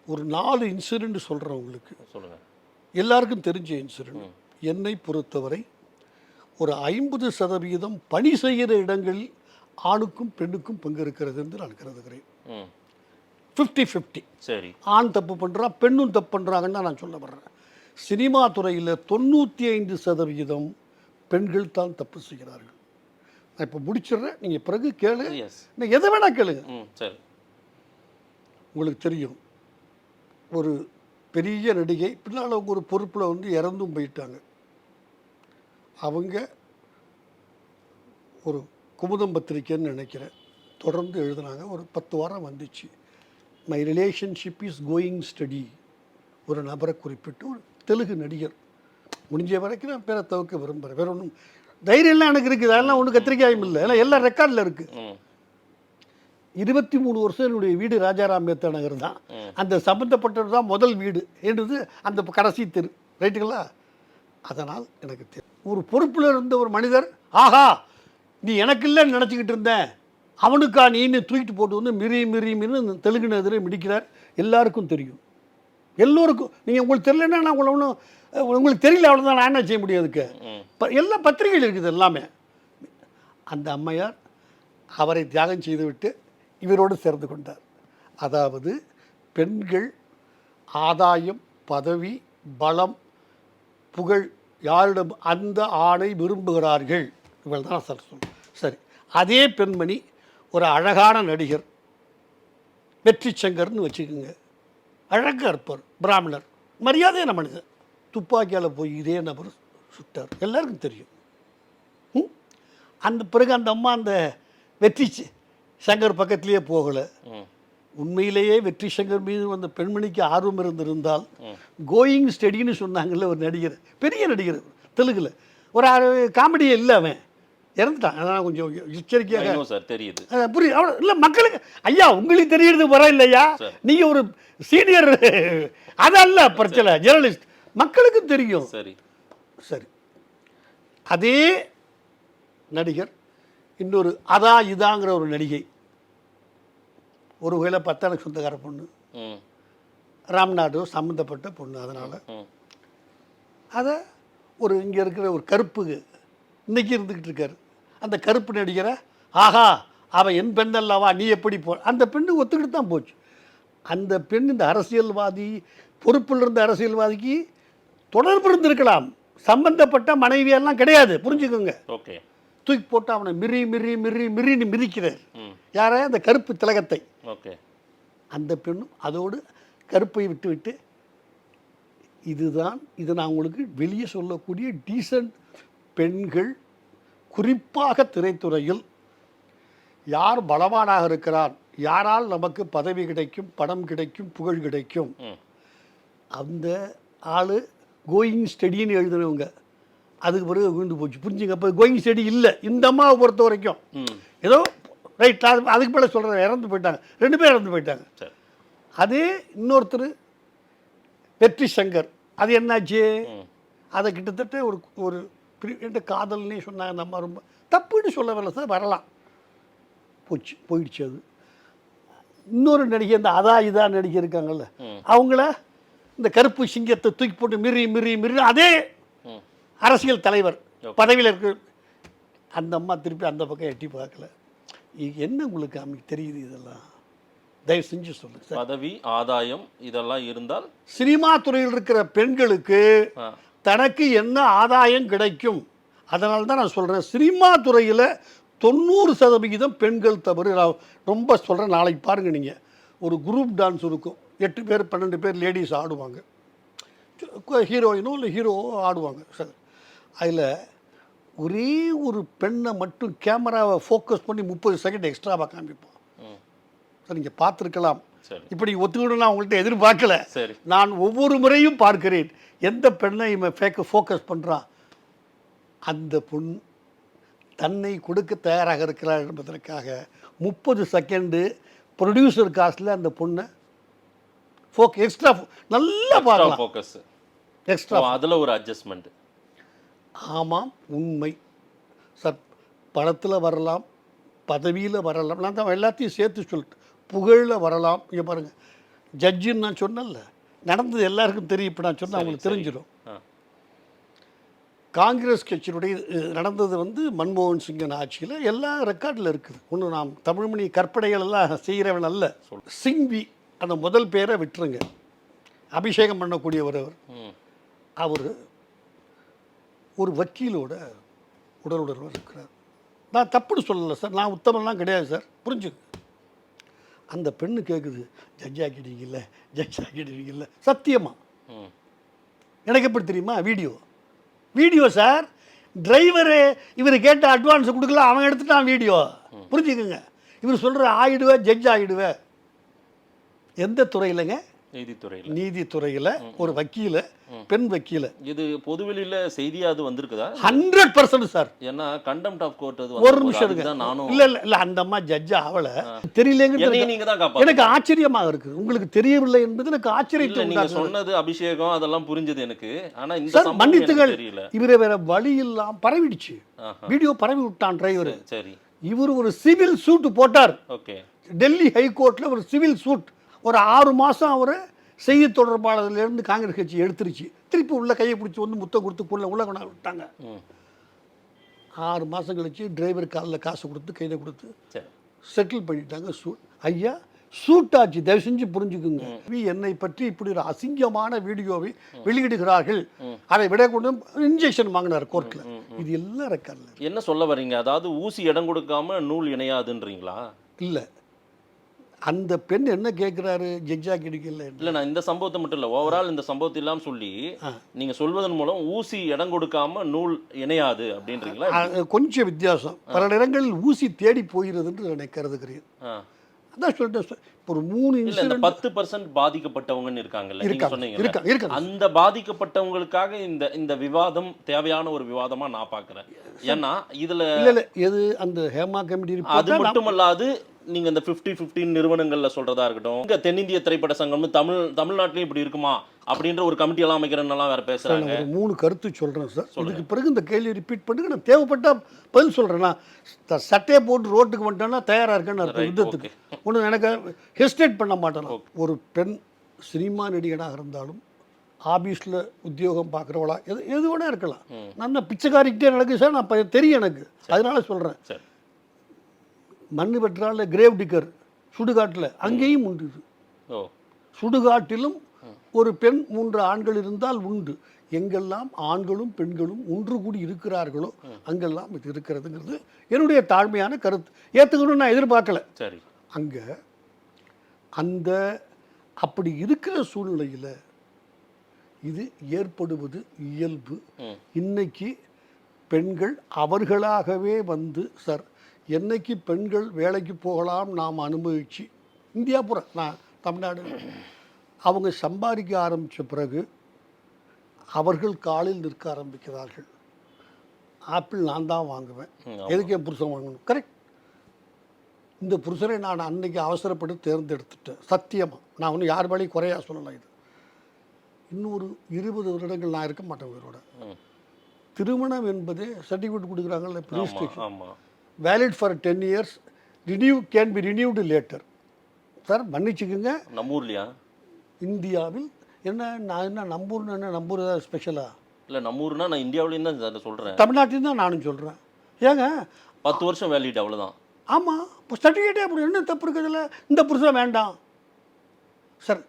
ஒரு 4 இன்சிடெண்ட் சொல்கிறேன் உங்களுக்கு. சொல்லுங்கள். எல்லாருக்கும் தெரிஞ்ச இன்சிடெண்ட். என்னை பொறுத்தவரை ஒரு 50% பணி செய்கிற இடங்களில் ஆணுக்கும் பெண்ணுக்கும் பங்கு இருக்கிறது என்று நான் கருதுகிறேன். 50-50. சரி, ஆண் தப்பு பண்ணுறான், பெண்ணும் தப்பு பண்ணுறாங்கன்னு நான் சொல்ல வர்றேன். சினிமா துறையில் 95% பெண்கள் தான் தப்பு செய்கிறார்கள். நான் இப்போ முடிச்சிடுறேன், நீங்கள் பிறகு கேளு, நான் எதை வேணா கேளுங்க. சரி. உங்களுக்கு தெரியும், ஒரு பெரிய நடிகை பின்னால் அவங்க ஒரு பொறுப்பில் வந்து இறந்தும் போயிட்டாங்க. அவங்க ஒரு குமுதம் பத்திரிக்கைன்னு நினைக்கிறேன், தொடர்ந்து எழுதுனாங்க. ஒரு 10 வாரம் வந்துச்சு. My relationship is going study. ஒரு நபரை குறிப்பிட்டு ஒரு தெலுங்கு நடிகர். முடிஞ்ச வரைக்கும் நான் பேரை தவிர்க்க விரும்புகிறேன். வேற ஒன்றும் தைரியம்லாம் எனக்கு இருக்குது, அதெல்லாம் ஒன்றும் கத்திரிக்காயும் இல்லை, ஏன்னா எல்லாம் ரெக்கார்டில் இருக்குது. 23 வருஷம் என்னுடைய வீடு ராஜாராம் மேத்தா நகர் தான். அந்த சம்மந்தப்பட்டது தான் முதல் வீடு என்றது அந்த கடைசி தெரு, ரைட்டுங்களா? அதனால் எனக்கு தெரியும், ஒரு பொறுப்பில் இருந்த ஒரு மனிதர், ஆஹா நீ எனக்கு இல்லைன்னு நினச்சிக்கிட்டு இருந்தேன், அவனுக்கா நீன்னு தூக்கிட்டு போட்டு வந்து மிரி தெலுங்கு எதிரே மிடிக்கிறார். எல்லாருக்கும் தெரியும், எல்லோருக்கும். நீங்கள் உங்களுக்கு தெரியலன்னா நான் உங்களை ஒன்றும், உங்களுக்கு தெரியல அவ்வளோதான், நான் என்ன செய்ய முடியாதுக்கு. எல்லா பத்திரிகைகள் இருக்குது எல்லாமே. அந்த அம்மையார் அவரை தியாகம் செய்துவிட்டு இவரோடு சேர்ந்து கொண்டார். அதாவது பெண்கள் ஆதாயம், பதவி, பலம், புகழ் யாரிடம் அந்த ஆணை விரும்புகிறார்கள், இவள் தான் சார் சொல்லுங்கள். சரி, அதே பெண்மணி ஒரு அழகான நடிகர், வெற்றி சங்கர்னு வச்சுக்கோங்க, அழகாக இருப்பார், பிராமணர், மரியாதையான மனிதர். துப்பாக்கியால் போய் இதே நபர் சுட்டார், எல்லாருக்கும் தெரியும். அந்த பிறகு அந்த அம்மா அந்த வெற்றி சங்கர் பக்கத்திலேயே போகலை. உண்மையிலேயே வெற்றி சங்கர் மீது அந்த பெண்மணிக்கு ஆர்வம் இருந்திருந்தால் கோயிங் ஸ்டடின்னு சொன்னாங்கல்ல ஒரு நடிகர், பெரிய நடிகர் தெலுங்குல, ஒரு காமெடியே இல்லை, அவன் இறந்துட்டான். அதனால் கொஞ்சம் எச்சரிக்கையாக சார் தெரியுது, புரியுது. அவ்வளோ இல்லை, மக்களுக்கு ஐயா உங்களுக்கு தெரியறது வர இல்லையா, நீங்கள் ஒரு சீனியர், அதல்ல பிரச்சனை, ஜெர்னலிஸ்ட், மக்களுக்கு தெரியும். சரி சரி. அதே நடிகர் இன்னொரு அதா இதாங்கிற ஒரு நடிகை, ஒரு வகையில் பத்தானுக்கு சொந்தக்கார பொண்ணு, ராம்நாடு சம்மந்தப்பட்ட பொண்ணு. அதனால் அதை ஒரு இங்கே இருக்கிற ஒரு கருப்பு இன்னைக்கு இருந்துக்கிட்டு இருக்காரு, அந்த கருப்பு நடிகரை, ஆஹா அவன் என் பெண் அல்லவா நீ எப்படி போ, அந்த பெண்ணு ஒத்துக்கிட்டு தான் போச்சு. அந்த பெண் இந்த அரசியல்வாதி, பொறுப்பில் இருந்த அரசியல்வாதிக்கு தொடர்பு இருந்திருக்கலாம், சம்பந்தப்பட்ட மனைவியெல்லாம் கிடையாது, புரிஞ்சுக்கோங்க. ஓகே. தூக்கி போட்டு அவனை மிரின்னு மிதிக்கிறார். யார? அந்த கருப்பு திலகத்தை. ஓகே. அந்த பெண்ணும் அதோடு கருப்பை விட்டு இதுதான், இது நான் உங்களுக்கு வெளியே சொல்லக்கூடிய டீசன்ட் பெண்கள், குறிப்பாக திரைத்துறையில் யார் பலவானாக இருக்கிறார், யாரால் நமக்கு பதவி கிடைக்கும், பணம் கிடைக்கும், புகழ் கிடைக்கும், அந்த ஆள் கோயிங் ஸ்டடின்னு எழுதுனவங்க அதுக்கு பிறகு விழுந்து போச்சு, புரிஞ்சுங்க. அப்போ கோயிங் ஸ்டடி இல்லை இந்த அம்மாவை பொறுத்த வரைக்கும். ஏதோ ரைட், அதுக்கு மேலே சொல்கிறேன், இறந்து போயிட்டாங்க, 2 பேர் இறந்து போயிட்டாங்க. அதே இன்னொருத்தர் வெற்றி சங்கர், அது என்னாச்சு, அதை கிட்டத்தட்ட ஒரு என்ற காதல்னே சொன்னாங்க. அந்த அம்மா ரொம்ப தப்புன்னு சொல்ல வரல சார், வரலாம், போயிடுச்சு. அது இன்னொரு நடிகை, இந்த அதா இதா நடிகை இருக்காங்கல்ல, அவங்கள இந்த கருப்பு சிங்கத்தை தூக்கி போட்டு மிரி அதே அரசியல் தலைவர் பதவியில் இருக்கு, அந்த அம்மா திருப்பி அந்த பக்கம் எட்டி பார்க்கல. என்ன உங்களுக்கு அமைக்கு தெரியுது இதெல்லாம்? தயவு செஞ்சு சொல்லுங்க சார். பதவி, ஆதாயம் இதெல்லாம் இருந்தால் சினிமா துறையில் இருக்கிற பெண்களுக்கு தனக்கு என்ன ஆதாயம் கிடைக்கும்? அதனால தான் நான் சொல்கிறேன், சினிமா துறையில் 90% பெண்கள் தவறு. நான் ரொம்ப சொல்கிறேன், நாளைக்கு பாருங்கள் நீங்கள், ஒரு குரூப் டான்ஸ் இருக்கும், 8 பேர் 12 பேர் லேடிஸ் ஆடுவாங்க, ஹீரோயினோ இல்லை ஹீரோவோ ஆடுவாங்க சார். அதில் ஒரே ஒரு பெண்ணை மட்டும் கேமராவை ஃபோக்கஸ் பண்ணி 30 செகண்ட் எக்ஸ்ட்ராவாக காமிப்போம் சார். நீங்கள் பார்த்துருக்கலாம். இப்படி ஒத்துக்கணும் நான் உங்கள்கிட்ட எதிர்பார்க்கல. நான் ஒவ்வொரு முறையும் பார்க்கிறேன், எந்த பெண்ணை இவன் ஃபோக்கஸ் பண்ணுறான், அந்த பொண் தன்னை கொடுக்க தயாராக இருக்கிறார் என்பதற்காக 30 செகண்டு ப்ரொடியூசர் காஸ்டில் அந்த பொண்ணை எக்ஸ்ட்ரா நல்லா பார்க்கலாம். ஃபோக்கஸ் எக்ஸ்ட்ரா அதில் ஒரு அட்ஜஸ்ட்மெண்ட். ஆமாம், உண்மை சார். படத்தில் வரலாம், பதவியில் வரலாம், நான் தான் எல்லாத்தையும் சேர்த்து சொல்லிட்டு, புகழில் வரலாம். இங்கே பாருங்கள், ஜட்ஜின்னு நான் சொன்னேன்ல, நடந்தது எல்லாருக்கும் தெரியும். இப்போ நான் சொன்னால் அவங்களுக்கு தெரிஞ்சிடும். காங்கிரஸ் கட்சியினுடைய நடந்தது வந்து மன்மோகன் சிங்கின் ஆட்சியில் எல்லா ரெக்கார்டில் இருக்குது. ஒன்று நாம் தமிழ்மணி கற்பனைகள் எல்லாம் செய்கிறவன் அல்ல. சிங்வி அந்த முதல் பேரை விட்டுருங்க, அபிஷேகம் பண்ணக்கூடியவர் அவர் ஒரு வக்கீலோட உடலுடல் இருக்கிறார். நான் தப்புன்னு சொல்லலை சார், நான் உத்தமெல்லாம் கிடையாது சார், புரிஞ்சுங்க. அந்த பெண்ணு கேட்குது, ஜட்ஜ் ஆக்கிடுவீங்கல்ல, ஜட்ஜ் ஆக்கிடுவீங்கல்ல. சத்தியமா எனக்கு எப்படி தெரியுமா? Video sir. டிரைவரு இவர் கேட்ட அட்வான்ஸ் கொடுக்கல, அவன் எடுத்துட்டான் வீடியோ. புரிஞ்சுக்குங்க. இவர் சொல்கிற ஆகிடுவேன், ஜட்ஜ் ஆகிடுவேன். எந்த துறையிலங்க? நீதித்துறையில் ஒரு வக்கீல, பெண் வக்கீல. இது பொதுவெளியில் செய்தியாக அது வந்திருக்குதா? 100% சார். ஏன்னா கண்டெம்ட் ஆஃப் கோர்ட் அது ஒரு நிமிஷம் இல்ல அந்த அம்மா ஜட்ஜ் ஆகல, தெரியலங்க. எனக்கு ஆச்சரியமாக இருக்கு. உங்களுக்கு தெரியவில்லை என்பது எனக்கு ஆச்சரியத்தை. நீங்க சொன்னது அபிஷேகம் அதெல்லாம் புரிஞ்சது எனக்கு. ஆனா இந்த மன்னித்துகள், இவரே வேற வழி இல்லாம பரவிடுச்சு. வீடியோ பரவி விட்டான் டிரைவர். சரி, இவர் ஒரு சிவில் சூட் போட்டார். ஓகே, டெல்லி ஹைகோர்ட்ல ஒரு சிவில் சூட். ஒரு 6 மாதம் அவர் செய்தி தொடர்பாளர்லேருந்து காங்கிரஸ் கட்சி எடுத்துருச்சு. திருப்பி உள்ள கையை பிடிச்சி வந்து முத்தம் கொடுத்து உள்ள கொண்டா விட்டாங்க. 6 மாதம் கழிச்சு டிரைவர் காலில் காசு கொடுத்து கைதை கொடுத்து செட்டில் பண்ணிட்டாங்க. ஐயா சூட் ஆச்சு. தயவு செஞ்சு புரிஞ்சுக்குங்க. என்னை பற்றி இப்படி ஒரு அசிங்கமான வீடியோவை வெளியிடுகிறார்கள், அதை விட கொண்டு இன்ஜெக்ஷன் வாங்கினார் கோர்ட்டில். இது எல்லாம் ரெக்கார்டில். என்ன சொல்ல வர்றீங்க? அதாவது ஊசி இடம் கொடுக்காம நூல் இணையாதுன்றீங்களா? இல்லை, அந்த பெண் என்ன கேட்குறாரு, ஜட்ஜா கிடைக்கல. இல்லை, நான் இந்த சம்பவத்தை மட்டும் இல்லை, ஓவரால் இந்த சம்பவத்தை இல்லாமல் சொல்லி நீங்கள் சொல்வதன் மூலம் ஊசி இடம் கொடுக்காம நூல் இணையாது அப்படின்றீங்களா? கொஞ்சம் வித்தியாசம். பல இடங்களில் ஊசி தேடி போகிறது என்று நான் கருதுகிறேன். அதான் சொல்லிட்டேன். ஒரு 3 இன்சிடென்ட் 10% பாதிக்கப்பட்டவங்கன்னு இருக்காங்கல்ல, நீங்க சொன்னீங்க. அந்த பாதிக்கப்பட்டவங்களுக்காக இந்த விவாதம் தேவையான ஒரு விவாதமா நான் பார்க்குறேன். ஏன்னா இதுல இல்லை எது அந்த ஹேமா கமிட்டி அது மட்டுமல்லாது நீங்க இந்த 50-50 நிறுவனங்கள்ல சொல்றதா இருக்கட்டும், இங்க தென்னிந்திய திரைப்பட சங்கம் தமிழ்நாட்டிலும் இப்படி இருக்குமா அப்படின்ற ஒரு கமிட்டி எல்லாம் அமைக்கிறேன்னெல்லாம் வேற பேசுறாங்க. 3 கருத்து சொல்றேன் சார். இதுக்கு பிறகு இந்த கேள்வி ரிப்பீட் பண்ணுங்க, நான் தேவைப்பட்டா பதில் சொல்றேன்னா. சட்டையை போட்டு ரோட்டுக்கு வந்துட்டேன்னா தயாரா இருக்கேன்னு அர்த்தம். யுத்தத்துக்கு ஒன்று எனக்கு ஹெஸ்டேட் பண்ண மாட்டேன். ஒரு பெண் சினிமா நடிகனாக இருந்தாலும் ஆபீஸில் உத்தியோகம் பார்க்குறவளா எது வேணா இருக்கலாம். நான் பிச்சைக்காரிக்கிட்டே நடக்குது சார், நான் தெரியும் எனக்கு, அதனால சொல்கிறேன். மண்ணு வெற்றால கிரேவ் டிக்கர் சுடுகாட்டில் அங்கேயும் உண்டு. சுடுகாட்டிலும் ஒரு பெண் 3 ஆண்கள் இருந்தால் உண்டு. எங்கெல்லாம் ஆண்களும் பெண்களும் ஒன்று கூடி இருக்கிறார்களோ அங்கெல்லாம் இது இருக்கிறதுங்கிறது என்னுடைய தாழ்மையான கருத்து. ஏற்றுக்கணும்னு நான் எதிர்பார்க்கல. சரி, அங்கே அந்த அப்படி இருக்கிற சூழ்நிலையில் இது ஏற்படுவது இயல்பு. இன்னைக்கு பெண்கள் அவர்களாகவே வந்து சார், என்னைக்கு பெண்கள் வேலைக்கு போகலாம் நாம் அனுபவிச்சு இந்தியா பூரா, நான் தமிழ்நாடு, அவங்க சம்பாதிக்க ஆரம்பித்த பிறகு அவர்கள் காலில் நிற்க ஆரம்பிக்கிறார்கள். ஆப்பிள் நான் தான் வாங்குவேன், எதுக்கு என் புருஷன் வாங்கணும்? கரெக்ட். இந்த புருஷனை நான் அன்னைக்கு அவசரப்பட்டு தேர்ந்தெடுத்துட்டேன். சத்தியமாக நான் ஒன்றும் யார் வேலையும் குறையா சொல்லலாம். இது இன்னொரு 20 வருடங்கள் நான் இருக்க மாட்டேன் உயிரோட. திருமணம் என்பது சர்டிஃபிகேட் கொடுக்குறாங்கல்ல, registration valid for 10 years, can be renewed later. Sir மன்னிச்சுக்குங்க, நம்மூர்லையா? இந்தியாவில் நான் நம்பூர்னு நம்பூர் ஸ்பெஷலா? இல்லை, நம்மூர்னா நான் இந்தியாவிலேயும் தான் சொல்கிறேன், தமிழ்நாட்டிலும் தான் நானும் சொல்கிறேன். ஏங்க 10 வருஷம் வேலிட் அவ்வளவுதான். ஆமாம், இப்போ சர்டிஃபிகேட்டே அப்படி என்ன தப்பு இருக்குதுல்ல? இந்த புருஷன் வேண்டாம் சார்.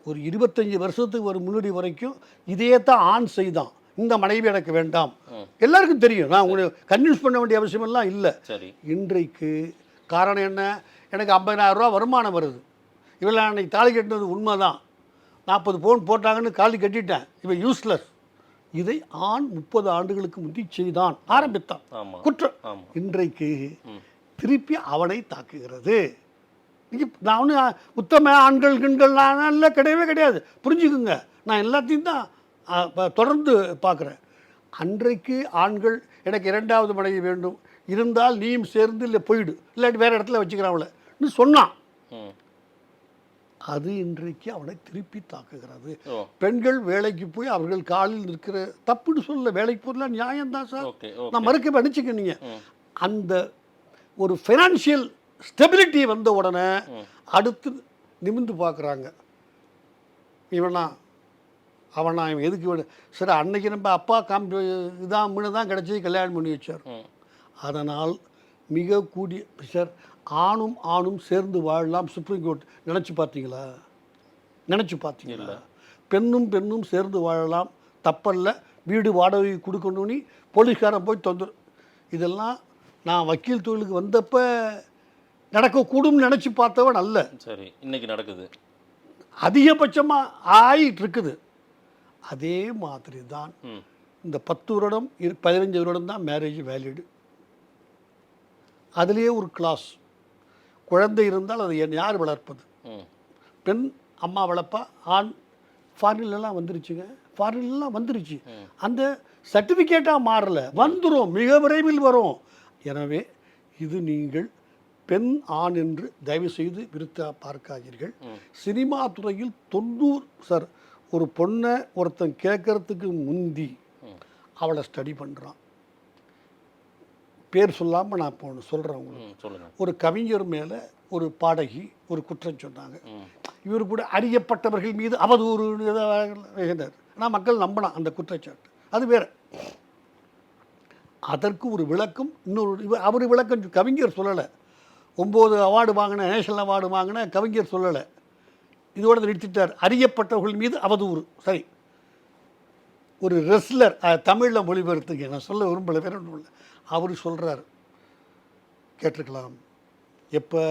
ஒரு 25 வருஷத்துக்கு ஒரு முன்னாடி வரைக்கும் இதே தான் ஆண் செய்தான். இந்த மனைவி எனக்கு வேண்டாம், எல்லாருக்கும் தெரியும். நான் உங்களுக்கு கன்வின்ஸ் பண்ண வேண்டிய அவசியமெல்லாம் இல்லை. சரி, இன்றைக்கு காரணம் என்ன? எனக்கு 50,000 ரூபா வருமானம் வருது. இவெல்லாம் அன்னைக்கு தாலி கட்டினது உண்மை தான். 40 பவுன் போட்டாங்கன்னு காலி கட்டிட்டேன், இவன் யூஸ்லெஸ். இதை ஆண் 30 ஆண்டுகளுக்கு முந்தி செய்தான், ஆரம்பித்தான் குற்றம். இன்றைக்கு திருப்பி அவனை தாக்குகிறது. நான் ஒன்று உத்தம ஆண்கள் கிண்கள் கிடையவே கிடையாது, புரிஞ்சுக்குங்க. நான் எல்லாத்தையும் தான் தொடர்ந்து பார்க்குறேன். அன்றைக்கு ஆண்கள் எனக்கு 2வது மனைவி வேண்டும், இருந்தால் நீயும் சேர்ந்து இல்லை போயிடு, இல்லாட்டி வேறு இடத்துல வச்சுக்கிறான் அவளை சொன்னான். அது இன்றைக்கு அவனை திருப்பி தாக்குகிறது. பெண்கள் வேலைக்கு போய் அவர்கள் காலில் நிற்கிற தப்புன்னு சொல்ல, வேலைக்கு போகலாம் நியாயம்தான் சார், நான் மறுக்க நினச்சிக்க. நீங்கள் அந்த ஒரு ஃபைனான்சியல் ஸ்டெபிலிட்டி வந்த உடனே அடுத்து நிமிந்து பார்க்குறாங்க. இவனா அவனா, இவன் எதுக்கு விட. சரி, அன்னைக்கு நம்ம அப்பா இதான் முன்ன தான் கிடச்சி கல்யாணம் பண்ணி வச்சார். அதனால் மிக கூடிய சார் ஆணும் ஆணும் சேர்ந்து வாழலாம் சுப்ரீம் கோர்ட் நினச்சி பார்த்தீங்களா? நினச்சி பார்த்தீங்களா? பெண்ணும் பெண்ணும் சேர்ந்து வாழலாம், தப்பல்ல, வீடு வாடகை கொடுக்கணும்னு போலீஸ்காரன் போய் தொந்தரவு. இதெல்லாம் நான் வக்கீல் தொழிலுக்கு வந்தப்போ நடக்கக்கூடும் நினச்சி பார்த்தவன் அல்ல. சரி, இன்னைக்கு நடக்குது, அதிகபட்சமாக ஆகிட்டு இருக்குது. அதே மாதிரி தான் இந்த 10 வருடம் 15 வருடம் தான் மேரேஜ் வேலிடு. அதுலேயே ஒரு கிளாஸ், குழந்தை இருந்தால் அதை யார் வளர்ப்பது? பெண் அம்மா வளர்ப்பா, ஆண் ஃபாரின்லாம் வந்துருச்சுங்க, ஃபாரின்லாம் வந்துருச்சு. அந்த சர்டிஃபிகேட்டாக மாறல, வந்துடும், மிக விரைவில் வரும். எனவே இது நீங்கள் பெண் ஆண் என்று தயவு செய்து விருத்தா பார்க்காதீர்கள். சினிமா துறையில் 90 சார் ஒரு பொண்ணை ஒருத்தன் கேட்கறதுக்கு முந்தி அவளை ஸ்டடி பண்ணுறான். பேர் சொல்லாமல் நான் இப்போ ஒன்று சொல்கிறேன் உங்களுக்கு. ஒரு கவிஞர் மேலே ஒரு பாடகி ஒரு குற்றம் சொன்னாங்க. இவர் கூட அறியப்பட்டவர்கள் மீது அவதூறு வைக்கிறார். ஆனால் மக்கள் நம்பினான் அந்த குற்றச்சாட்டு, அது வேறு. அதற்கு ஒரு விளக்கம் இன்னொரு அவர் விளக்கம் கவிஞர் சொல்லலை. 9 அவார்டு வாங்கின, நேஷனல் அவார்டு வாங்கின கவிஞர் சொல்லலை, இதோட நிறுத்திட்டார். அறியப்பட்டவர்கள் மீது அவதூறு. சரி, ஒரு ரெஸ்லர் தமிழில் மொழிபெயர்த்துங்க, நான் சொல்ல விரும்பலை, வேற ஒன்றும் இல்லை. அவர் சொல்கிறார், கேட்டிருக்கலாம். எப்போ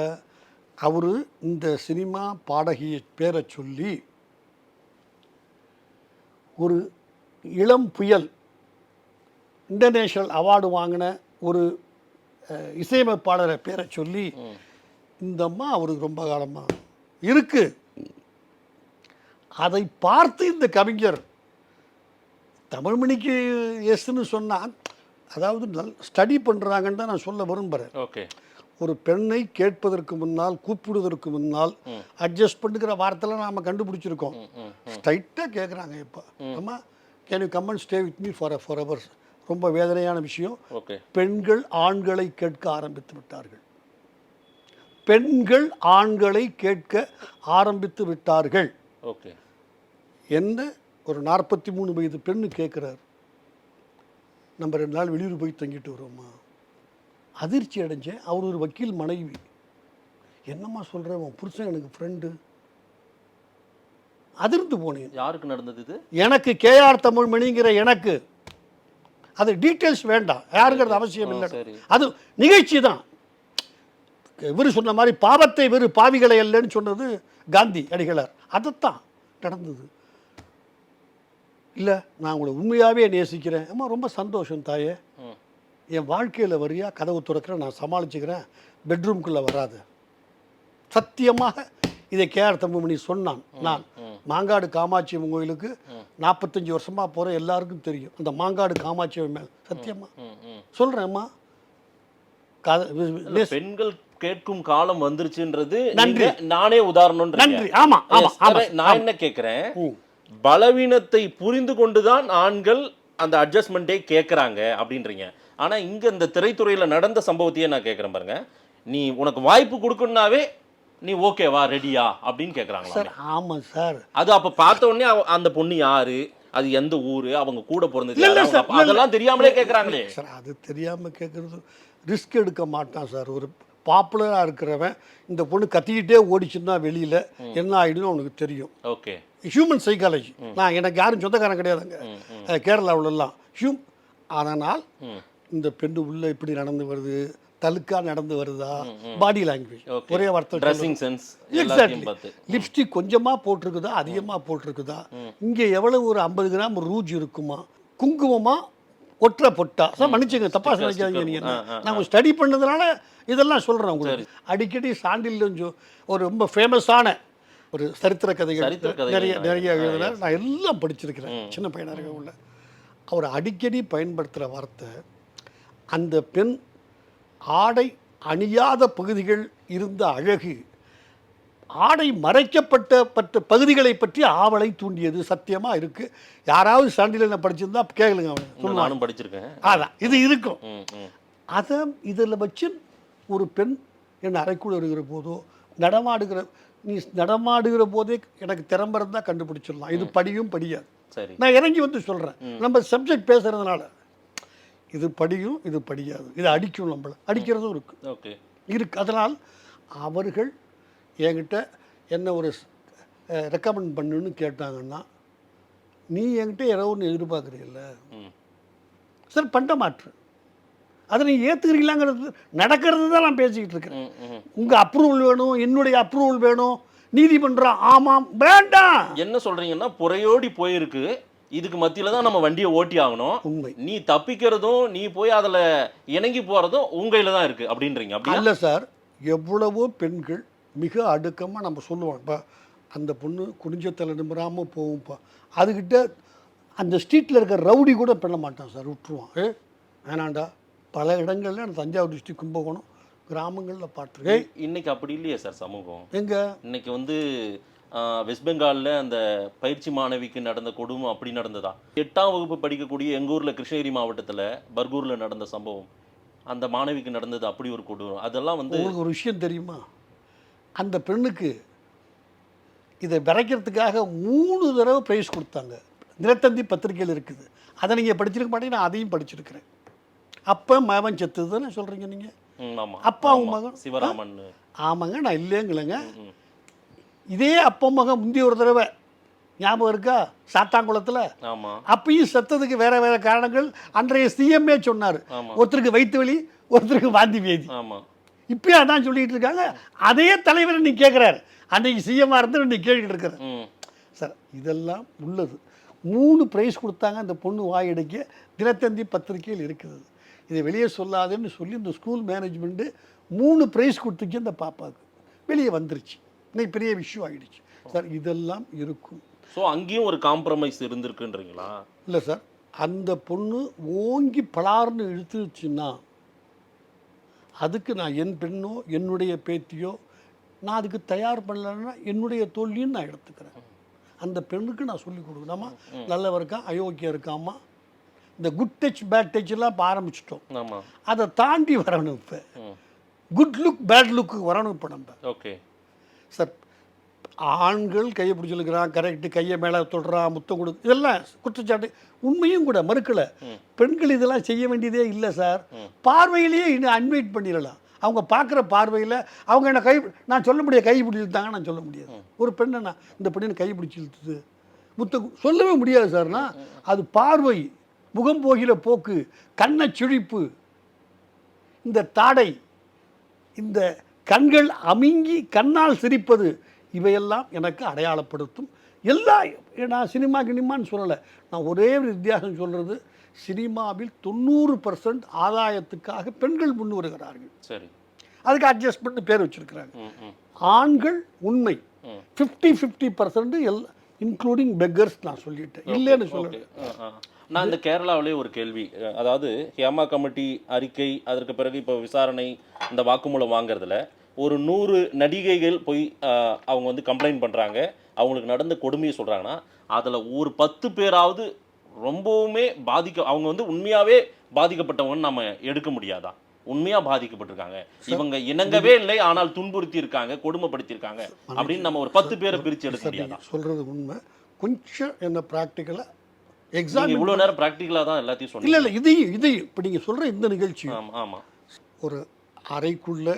அவர் இந்த சினிமா பாடகியை பேரை சொல்லி ஒரு இளம் புயல் இன்டர்நேஷ்னல் அவார்டு வாங்கின ஒரு இசையமைப்பாளரை பேரை சொல்லி இந்த அம்மா அவருக்கு ரொம்ப காலமாக இருக்கு. அதை பார்த்து இந்த கவிஞர் தமிழ்மணிக்கு எஸ்ன்னு சொன்னால், அதாவது ஸ்டடி பண்ணுறாங்கன்னு தான் நான் சொல்ல விரும்புகிறேன். ஓகே, ஒரு பெண்ணை கேட்பதற்கு முன்னால், கூப்பிடுவதற்கு முன்னால் அட்ஜஸ்ட் பண்ணுங்கிற வார்த்தைலாம் நாம் கண்டுபிடிச்சிருக்கோம். ஸ்ட்ரைட்டாக கேட்குறாங்க. இப்போ அம்மா can you come and stay with me for hours. ரொம்ப வேதனையான விஷயம். பெண்கள் ஆண்களை கேட்க ஆரம்பித்து விட்டார்கள். பெண்கள் ஆண்களை கேட்க ஆரம்பித்து விட்டார்கள். ஓகே, என்ன ஒரு 43 வயது பெண்ணு கேட்குறார், நம்ம 2 நாள் வெளியூர் போய் தங்கிட்டு வரோம்மா. அதிர்ச்சி அடைஞ்சேன். அவர் ஒரு வக்கீல் மனைவி. என்னம்மா சொல்கிறேன், உன் புருஷன் எனக்கு ஃப்ரெண்டு. அதிர்ந்து போனேன். யாருக்கு நடந்தது இது? எனக்கு, கேஆர் தமிழ்மணிங்கிற எனக்கு. அது டீட்டெயில்ஸ் வேண்டாம், யாருங்கிறது அவசியம் இல்லை. அது நிகழ்ச்சி தான். இவர் சொன்ன மாதிரி பாவத்தை வெறு பாவிகளை அல்லன்னு சொன்னது காந்தி அடிகளார். அதைத்தான் நடந்தது. இல்லை, நான் உங்களை உண்மையாகவே நேசிக்கிறேன். அம்மா ரொம்ப சந்தோஷம் தாயே, என் வாழ்க்கையில் வரியா, கதவு துறக்கிறேன், நான் சமாளிச்சுக்கிறேன், பெட்ரூம்குள்ளே வராது. சத்தியமாக இதை கேஆர் தமிழ்மணி சொன்னான். நான் மாங்காடு காமாட்சி அம்மன் கோயிலுக்கு 45 வருஷமாக போகிறேன், எல்லாருக்கும் தெரியும். அந்த மாங்காடு காமாட்சி அம்மன் மேல் சத்தியமாக சொல்கிறேன்மா. பெண்கள் கேட்கும் காலம் வந்துருச்சுன்றது நன்றி, நானே உதாரணம். நன்றி. ஆமா ஆமா. நான் என்ன கேட்கிறேன், பலவீனத்தை புரிந்து கொண்டுதான் ஆண்கள் அந்த அட்ஜஸ்ட்மெண்ட்டே கேட்குறாங்க அப்படின்றீங்க. ஆனா இங்க இந்த திரைத்துறையில நடந்த சம்பவத்தையே நான் கேட்குறேன் பாருங்க. நீ உனக்கு வாய்ப்பு கொடுக்கணும்னாவே நீ ஓகேவா ரெடியா அப்படின்னு கேட்குறாங்க சார். ஆமாம் சார். அது அப்போ பார்த்த உடனே அந்த பொண்ணு யாரு, அது எந்த ஊரு, அவங்க கூட பிறந்தது இல்ல, யாரு, இல்ல அவங்க சார், அப்பா, இல்ல, இல்ல. அதெல்லாம் தெரியாமலே கேக்குறாங்களே. சார் அது தெரியாமல் கேட்குறது ரிஸ்க் எடுக்க மாட்டான் சார். ஒரு பாப்புலராக இருக்கிறவன் இந்த பொண்ணு கத்திக்கிட்டே ஓடிச்சுன்னா வெளியில் என்ன ஆகிடுன்னு அவனுக்கு தெரியும். ஓகே. Human psychology. நான் எனக்கு யாரும் சொந்தக்காரன் கிடையாதுங்க கேரளாவிலலாம் அதனால் இந்த பெண்ணு உள்ள இப்படி நடந்து வருது, தலுக்கா நடந்து வருதா, பாடி லாங்குவேஜ் ஒரே வார்த்தை, ட்ரெஸ்ஸிங் சென்ஸ், எக்ஸாக்ட்லி. லிப்ஸ்டிக் கொஞ்சமாக போட்டிருக்குதா அதிகமாக போட்டிருக்குதா, இங்கே எவ்வளவு ஒரு 50 கிராம் ரூஜ் இருக்குமா, குங்குமமா ஒற்றை பொட்டா. சார் மன்னிச்சுங்க, தப்பா நினைக்காதீங்க. நீங்கள் நான் ஸ்டடி பண்ணதுனால இதெல்லாம் சொல்கிறேன் உங்களுக்கு. அடிக்கடி சாண்டில் ஒரு ரொம்ப ஃபேமஸான ஒரு சரித்திர கதைகள் நிறைய எழுதினார். நான் எல்லாம் படிச்சிருக்கிறேன் சின்ன பையனாக இருக்க உள்ள. அவர் அடிக்கடி பயன்படுத்துகிற வார்த்தை, அந்த பெண் ஆடை அணியாத பகுதிகள் இருந்த அழகு ஆடை மறைக்கப்பட்ட பகுதிகளை பற்றி ஆவலை தூண்டியது. சத்தியமாக இருக்கு. யாராவது சான்றிதழ் என்ன படிச்சிருந்தா கேளுங்க, அவன் நானும் படிச்சிருக்கேன். அதான் இது இருக்கும். அதை இதில் வச்சு ஒரு பெண் என் அறைக்குள்ள இருக்கிற போதோ நீ நடமாடுகிற போதே எனக்கு திறமை இருந்தால் கண்டுபிடிச்சிடலாம். இது படியும் படியாது. சரி, நான் இறங்கி வந்து சொல்கிறேன். நம்ம சப்ஜெக்ட் பேசுறதுனால இது படியும் இது படியாது, இது அடிக்கும், நம்மளை அடிக்கிறதும் இருக்கு. அதனால் அவர்கள் என்கிட்ட என்ன ஒரு ரெக்கமெண்ட் பண்ணுன்னு கேட்டாங்கன்னா, நீ என்கிட்ட ஏதோ ஒன்று எதிர்பார்க்குறீல்ல சார், பண்ண மாற்று, அதை நீங்கள் ஏற்றுக்கிறீங்களாங்கிறது நடக்கிறது தான் நான் பேசிக்கிட்டு இருக்கிறேன். உங்கள் அப்ரூவல் வேணும், என்னுடைய அப்ரூவல் வேணும், நீதிமன்றம் ஆமாம் வேண்டாம். என்ன சொல்கிறீங்கன்னா புறையோடி போயிருக்கு, இதுக்கு மத்தியில் தான் நம்ம வண்டியை ஓட்டி ஆகணும். உண்மை. நீ தப்பிக்கிறதும் நீ போய் அதில் இணங்கி போகிறதும் உங்கையில் தான் இருக்குது அப்படின்றீங்க. அப்படி இல்லை சார், எவ்வளவோ பெண்கள் மிக அடுக்கமாக நம்ம சொல்லுவோம்ப்பா, அந்த பொண்ணு குடிஞ்சத்தில் நிமிராமல் போகும்ப்பா, அதுக்கிட்ட அந்த ஸ்ட்ரீட்டில் இருக்க ரவுடி கூட பண்ண மாட்டான் சார், விட்டுருவான். வேணாண்டா. பல இடங்களில் நான் தஞ்சாவூர் டிஸ்ட்ரிக்ட், கும்பகோணம் கிராமங்களில் பார்த்துருக்கேன். இன்னைக்கு அப்படி இல்லையே சார் சமூகம். எங்கே இன்னைக்கு வந்து வெஸ்ட் பெங்காலில் அந்த பயிற்சி மாணவிக்கு நடந்த கொடுமை அப்படி நடந்ததா? 8ஆம் வகுப்பு படிக்கக்கூடிய எங்கள் ஊரில் கிருஷ்ணகிரி மாவட்டத்தில் பர்கூரில் நடந்த சம்பவம், அந்த மாணவிக்கு நடந்தது அப்படி ஒரு கொடூரம். அதெல்லாம் வந்து உங்களுக்கு ஒரு விஷயம் தெரியுமா, அந்த பெண்ணுக்கு இதை விரைக்கிறதுக்காக 3 தடவை ப்ரைஸ் கொடுத்தாங்க. தினத்தந்தி பத்திரிகையில் இருக்குது. அதை நீங்கள் படிச்சிருக்க மாட்டீங்க, நான் அதையும் படிச்சிருக்கிறேன். அப்போ மகன் செத்துது தானே சொல்கிறீங்க நீங்கள்? அப்பா அவங்க மகன் சிவராமன். ஆமாங்க, நான் இல்லைங்களேங்க. இதே அப்பா மகன் முந்தைய ஒரு தடவை ஞாபகம் இருக்கா, சாத்தாங்குளத்தில். அப்பயும் செத்ததுக்கு வேற வேற காரணங்கள் அன்றைய சிஎம்ஏ சொன்னார். ஒருத்தருக்கு வயிற்று வலி, ஒருத்தருக்கு வாந்தி பேதி. இப்பயும் அதான் சொல்லிட்டு இருக்காங்க. அதே தலைவர் நீ கேட்குறாரு, அன்றைக்கு சிஎம்மாக இருந்து நீ கேட்டுக்கிட்டு இருக்கிற சார். இதெல்லாம் உள்ளது. 3 ப்ரைஸ் கொடுத்தாங்க அந்த பொண்ணு வாயடைக்க. தினத்தந்தி பத்திரிகையில் இருக்குது. இதை வெளியே சொல்லாதுன்னு சொல்லி இந்த ஸ்கூல் மேனேஜ்மெண்ட்டு 3 ப்ரைஸ் கொடுத்துச்சு அந்த பாப்பாவுக்கு. வெளியே வந்துருச்சு. இன்னைக்கு பெரிய விஷயம் ஆகிடுச்சு சார். இதெல்லாம் இருக்கும். ஸோ அங்கேயும் ஒரு காம்ப்ரமைஸ் இருந்திருக்குன்றீங்களா? இல்லை சார், அந்த பொண்ணு ஓங்கி பலார்னு இழுத்துச்சுன்னா அதுக்கு நான் என் பெண்ணோ என்னுடைய பேத்தியோ நான் அதுக்கு தயார் பண்ணலன்னா என்னுடைய தோல்வியும் நான் எடுத்துக்கிறேன். அந்த பெண்ணுக்கு நான் சொல்லிக் கொடுக்கணுமா, நல்லவ இருக்கான், அயோக்கியம் இருக்காமா, இந்த குட் டச் பேட் டச்லாம் இப்போ ஆரம்பிச்சிட்டோம். அதை தாண்டி வரணும். இப்போ குட் லுக் பேட் லுக்கு வரணும். இப்போ நம்ம ஓகே சார், ஆண்கள் கையை பிடிச்சிருக்கிறான், கரெக்டு, கையை மேலே தொடுறான், முத்தம் கொடு, இதெல்லாம் குற்றச்சாட்டு. உண்மையும் கூட மறுக்கலை. பெண்கள் இதெல்லாம் செய்ய வேண்டியதே இல்லை சார். பார்வையிலேயே இன்னும் அன்வைட் பண்ணிடலாம். அவங்க பார்க்குற பார்வையில் அவங்க என்ன நான் சொல்ல முடியாது, கை பிடிச்சிருந்தாங்க நான் சொல்ல முடியாது. ஒரு பெண்ணை நான் இந்த பெண்ணை கை பிடிச்சி இழுத்துது முத்த சொல்லவே முடியாது சார்னா, அது பார்வை, முகம் போகிற போக்கு, கண்ணை சுழிப்பு, இந்த தாடை, இந்த கண்கள் அமிங்கி கண்ணால் சிரிப்பது, இவையெல்லாம் எனக்கு அடையாளப்படுத்தும். நான் சினிமா கினிமான்னு சொல்லலை. நான் ஒரே ஒரு வித்தியாசம் சொல்கிறது, சினிமாவில் 90% ஆதாயத்துக்காக பெண்கள் முன் வருகிறார்கள். சரி, அதுக்கு அட்ஜஸ்ட்மெண்ட் பேர் வச்சிருக்கிறாங்க. ஆண்கள் உண்மை 50-50% இன்க்ளூடிங் பெக்கர்ஸ் நான் சொல்லிட்டேன், இல்லைன்னு சொல்லுவேன். நான் இந்த கேரளாவிலே ஒரு கேள்வி, அதாவது ஹேமா கமிட்டி அறிக்கை, அதற்கு பிறகு இப்போ விசாரணை, இந்த வாக்குமூலம் வாங்குறதுல ஒரு 100 நடிகைகள் போய் அவங்க வந்து கம்ப்ளைண்ட் பண்ணுறாங்க, அவங்களுக்கு நடந்த கொடுமையை சொல்கிறாங்கன்னா அதில் ஒரு 10 பேராவது ரொம்பவுமே அவங்க வந்து உண்மையாகவே பாதிக்கப்பட்டவங்கன்னு நம்ம எடுக்க முடியாதா? உண்மையாக பாதிக்கப்பட்டிருக்காங்க, இவங்க இணங்கவே இல்லை ஆனால் துன்புறுத்தி இருக்காங்க, கொடுமைப்படுத்தியிருக்காங்க அப்படின்னு நம்ம ஒரு 10 பேரை பிரித்து எடுக்க முடியாதா? சொல்கிறது உண்மை. கொஞ்சம் என்ன ப்ராக்டிக்கலாக எக்ஸாம் இவ்வளவு நேரம் பிராக்டிகலா தான் எல்லாத்தையும் இல்லை சொன்னீங்க. இல்லை இதையும் இப்போ நீங்கள் சொல்கிற இந்த நிகழ்ச்சி ஆமா ஆமா. ஒரு அறைக்குள்ளே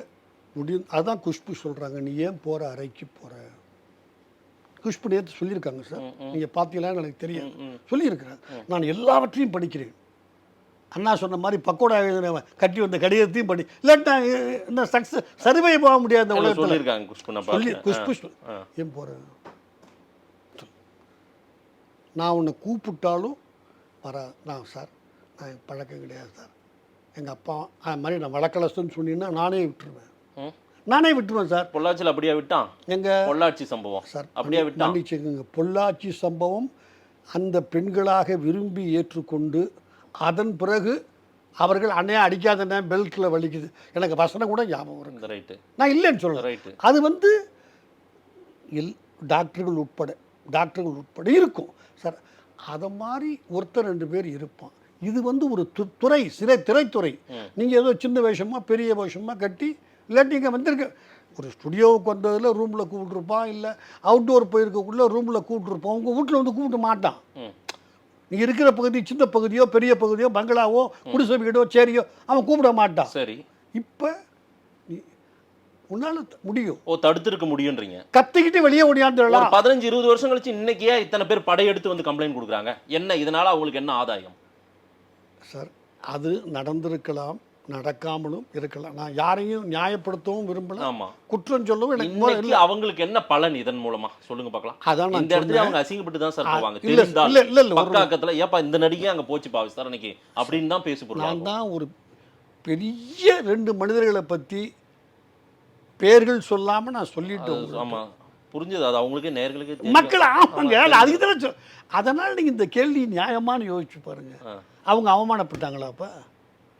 அதான் குஷ்பு சொல்கிறாங்க, நீ ஏன் போகிற அறைக்கு போகிற. குஷ்பு நேற்று சொல்லியிருக்காங்க சார், நீங்கள் பார்த்தீங்களான்னு எனக்கு தெரியும், சொல்லியிருக்கிறேன். நான் எல்லாவற்றையும் படிக்கிறேன். அண்ணா சொன்ன மாதிரி பக்கோடா கட்டி வந்த கடிதத்தையும் படி, இல்லாட்டா இந்த சக்ஸஸ் சர்வே போக முடியாது இந்த உலகத்தில் சொல்லியிருக்காங்க குஷ்பு. நான் சொல்லி பார்த்தேன். குஷ்பு ஏன் போகிறேன், நான் உன்னை கூப்பிட்டாலும் வர நான் சார் நான் பழக்கம் கிடையாது சார், எங்கள் அப்பா அது மாதிரி நான் வழக்கலசன்னு சொன்னீங்கன்னா நானே விட்டுருவேன் சார். பொள்ளாச்சியில் அப்படியே விட்டான் எங்கள் பொள்ளாச்சி சம்பவம் சார் அப்படியே விட்டான். மன்னிச்சுக்கோங்க, பொள்ளாச்சி சம்பவம் அந்த பெண்களாக விரும்பி ஏற்றுக்கொண்டு அதன் பிறகு அவர்கள் அண்ணே அடிக்காதண்ணே பெல்ட்டில் வலிக்குது, எனக்கு வசனம் கூட ஞாபகம் வருங்க. ரைட்டு, நான் இல்லைன்னு சொல்கிறேன். ரைட்டு. அது வந்து டாக்டர்கள் உட்பட இருக்கும் சார். அதை மாதிரி ஒருத்தர் 2 பேர் இருப்பான். இது வந்து ஒரு துறை திரைத்துறை. நீங்கள் ஏதோ சின்ன வேஷமாக பெரிய வேஷமாக கட்டி, இல்லாட்டி நீங்கள் வந்திருக்க ஒரு ஸ்டுடியோவுக்கு வந்ததில் ரூமில் கூப்பிட்ருப்பான், இல்லை அவுட்டோர் போயிருக்கக்குள்ளே ரூமில் கூப்பிட்ருப்பான். உங்கள் வீட்டில் வந்து கூப்பிட மாட்டான். நீ இருக்கிற பகுதி சின்ன பகுதியோ பெரிய பகுதியோ பங்களாவோ குடிசை வீடோ சேரியோ அவன் கூப்பிட மாட்டான். சரி, இப்போ உன்னால முடியும். தடுத்திருக்க முடியும்ன்றீங்க. கத்திக்கிட்டு வெளியே ஓடியாந்துடலாம். 15-20 வருஷம் கழிச்சு இன்னைக்கு ஏன் இத்தனை பேர் படையெடுத்து வந்து கம்ப்ளைண்ட் கொடுக்குறாங்க? என்ன இதனால அவங்களுக்கு என்ன ஆதாயம் சார்? அது நடந்திருக்கலாம், நடக்காமலும் இருக்கலாம். நான் யாரையும் நியாயப்படுத்தவும் விரும்பல, ஆமா, குற்றம் சொல்லவும் எனக்கு இன்னைக்கு அவங்களுக்கு என்ன பலன் இதன் மூலமா சொல்லுங்க பார்க்கலாம். அதான் இந்த இடத்துல அவங்க அசிங்கப்பட்டு தான் சார் போவாங்க. இல்ல இல்ல பக்காக்கத்துல ஏப்பா இந்த நடிகை அங்க போச்சு பாவிஸ்தார் அன்னைக்கு அப்படின்னு தான் பேசி போறாங்க. நான் தான் ஒரு பெரிய 2 மனிதர்களை பத்தி பேர்கள் சொல்லாம நான் சொல்லிட்டேன். ஆமா, புரிஞ்சது. அது அவங்களுக்கே நேர்களுக்கே மக்கள் ஆமாங்க, அதுக்கு தானே. அதனால நீங்க இந்த கேள்வி நியாயமானு யோசிச்சு பாருங்க. அவங்க அவமானப்பட்டாங்களா? அப்ப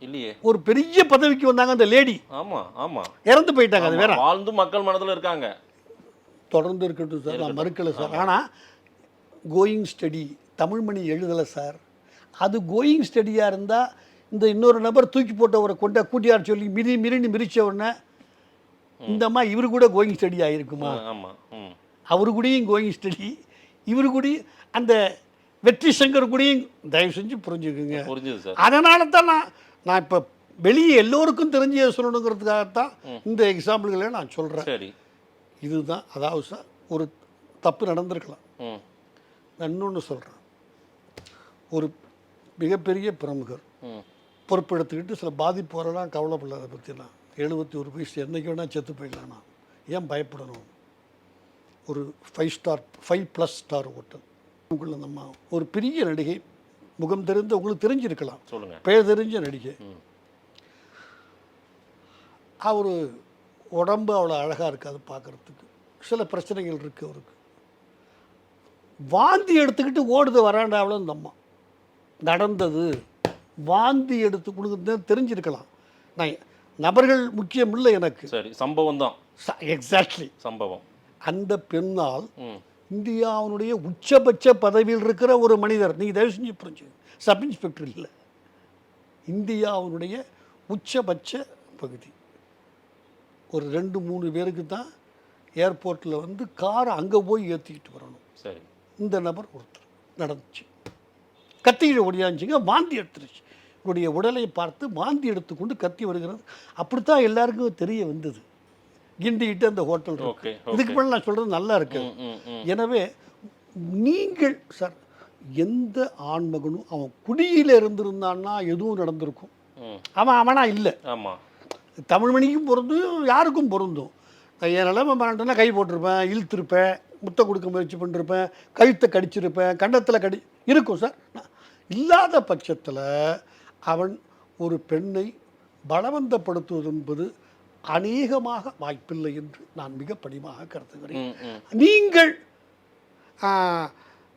இல்லையே. ஒரு பெரிய பதவிக்கு வந்தாங்க அந்த லேடி. ஆமா ஆமா, இறந்து போயிட்டாங்க. அது வேற. வாழ்ந்து மக்கள் மனதில் இருக்காங்க. தொடர்ந்து இருக்கட்டும் சார், நான் மறுக்கல சார். ஆனால் கோயிங் ஸ்டடி தமிழ்மணி எழுதலை சார். அது கோயிங் ஸ்டடியாக இருந்தால் இந்த இன்னொரு நபர் தூக்கி போட்டவரை கூட்டியார் சொல்லி மிரிச்ச உடனே இந்த அம்மா இவரு கூட கோயிங் ஸ்டடி ஆகிருக்குமா? அவரு கூடயும் கோயிங் ஸ்டடி, இவரு கூட அந்த வெற்றி சங்கர் கூடயும் தயவு செஞ்சு புரிஞ்சுக்குங்க. புரிஞ்சுது சார். அதனால தான் நான் இப்போ வெளியே எல்லோருக்கும் தெரிஞ்சு சொல்லணுங்கிறதுக்காகத்தான் இந்த எக்ஸாம்பிள்களை நான் சொல்கிறேன். சரி, இதுதான். அதாவது சார், ஒரு தப்பு நடந்திருக்கலாம். நான் இன்னொன்று சொல்கிறேன். ஒரு மிகப்பெரிய பிரமுகர் பொறுப்பெடுத்துக்கிட்டு சில பாதிப்பு வரலாம், கவலைப்படாத பற்றிலாம். 71 வயசு, என்றைக்கு வேணால் செத்து போயிடலாம். நான் ஏன் பயப்படணும்? ஒரு 5+ ஸ்டார் ஹோட்டல் உங்களை நம்ம ஒரு பெரிய நடிகை, முகம் தெரிந்த உங்களுக்கு தெரிஞ்சிருக்கலாம், சொல்லுங்க, பெயர் தெரிஞ்ச நடிகை. அவர் உடம்பு அவ்வளோ அழகாக இருக்காது பார்க்குறதுக்கு, சில பிரச்சனைகள் இருக்குது அவருக்கு. வாந்தி எடுத்துக்கிட்டு ஓடுது வராண்டாவில் இந்த அம்மா. நடந்தது வாந்தி எடுத்து கொடுக்குறது தெரிஞ்சிருக்கலாம். நான் நபர்கள் முக்கியம் இல்லை எனக்கு. சரி, சம்பவம் தான். எக்ஸாக்ட்லி சம்பவம். அந்த பெண்ணால் இந்தியாவுடைய உச்சபட்ச பதவியில் இருக்கிற ஒரு மனிதர், நீங்கள் தயவு செஞ்சு புரிஞ்சு, சப் இன்ஸ்பெக்டர் இல்லை, இந்தியாவுடைய உச்சபட்ச பகுதி, ஒரு 2-3 பேருக்கு தான் ஏர்போர்ட்டில் வந்து காரை அங்கே போய் ஏற்றிக்கிட்டு வரணும். சரி, இந்த நபர் ஒருத்தர் நடந்துச்சு, கத்திக்கிட்டு ஓடியாந்துச்சிங்க, வாந்தி எடுத்துருச்சு. இவருடைய உடலை பார்த்து வாந்தி எடுத்துக்கொண்டு கத்தி வருகிறது. அப்படித்தான் எல்லாருக்கும் தெரிய வந்தது. கிண்டிக்கிட்டு அந்த ஹோட்டல் இருக்கு. இதுக்கு மேலே நான் சொல்கிறது நல்லா இருக்கு. எனவே நீங்கள் சார், எந்த ஆண்மகனும் அவன் குடியில் இருந்திருந்தான்னா எதுவும் நடந்திருக்கும். அவனா இல்லை. ஆமாம், தமிழ்மணிக்கும் பொருந்தும், யாருக்கும் பொருந்தும். என் நிலைமை பண்ணிட்டேன்னா கை போட்டிருப்பேன், இழுத்திருப்பேன், முத்தம் கொடுக்க முயற்சி பண்ணிருப்பேன், கழுத்தை கடிச்சிருப்பேன், கண்டத்தில் இருக்கும் சார். இல்லாத பட்சத்தில் அவன் ஒரு பெண்ணை பலவந்தப்படுத்துவது என்பது அநேகமாக வாய்ப்பில்லை என்று நான் மிக பணிவாக கருதுகிறேன். நீங்கள்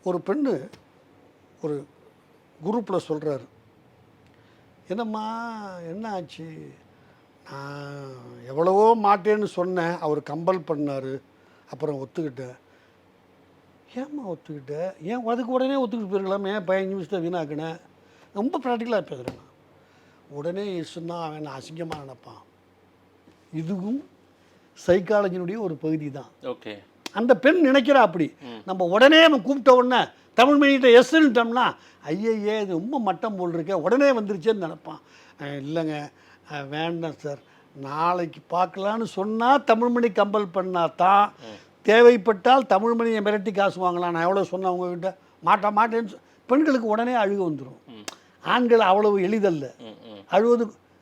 ஒரு பெண்ணு ஒரு குரூப்பில் சொல்கிறாரு, என்னம்மா என்ன ஆச்சு, நான் எவ்வளவோ மாட்டேன்னு சொன்னேன், அவர் கம்பல் பண்ணார், அப்புறம் ஒத்துக்கிட்டேன். ஏம்மா ஒத்துக்கிட்டேன்? ஏன் அதுக்கு உடனே ஒத்துக்கிட்டு போயிருக்கலாமே, 15 நிமிஷத்தை வீணாக்கினேன். ரொம்ப ப்ராக்டிக்கலாக பேசுகிறேன். உடனே சொன்னால் அவன் அசிங்கமாக நினைப்பான். இதுவும் சைக்காலஜினுடைய ஒரு பகுதி தான். ஓகே, அந்த பெண் நினைக்கிறா அப்படி. நம்ம உடனே அவன் கூப்பிட்ட உடனே தமிழ்மணிகிட்ட எஸ்ன்ட்டோம்னா ஐயையே இது ரொம்ப மட்டம் போல் இருக்க உடனே வந்துருச்சேன்னு நினைப்பான். இல்லைங்க வேண்டாம் சார், நாளைக்கு பார்க்கலான்னு சொன்னால் தமிழ்மணி கம்பல் பண்ணால் தான் தேவைப்பட்டால் தமிழ்மணியை மிரட்டி காசு வாங்கலாம். நான் எவ்வளோ சொன்னேன் உங்ககிட்ட, மாட்டேன்னு பெண்களுக்கு உடனே அழுக வந்துடும். ஆண்கள் அவ்வளவு எளிதல்ல,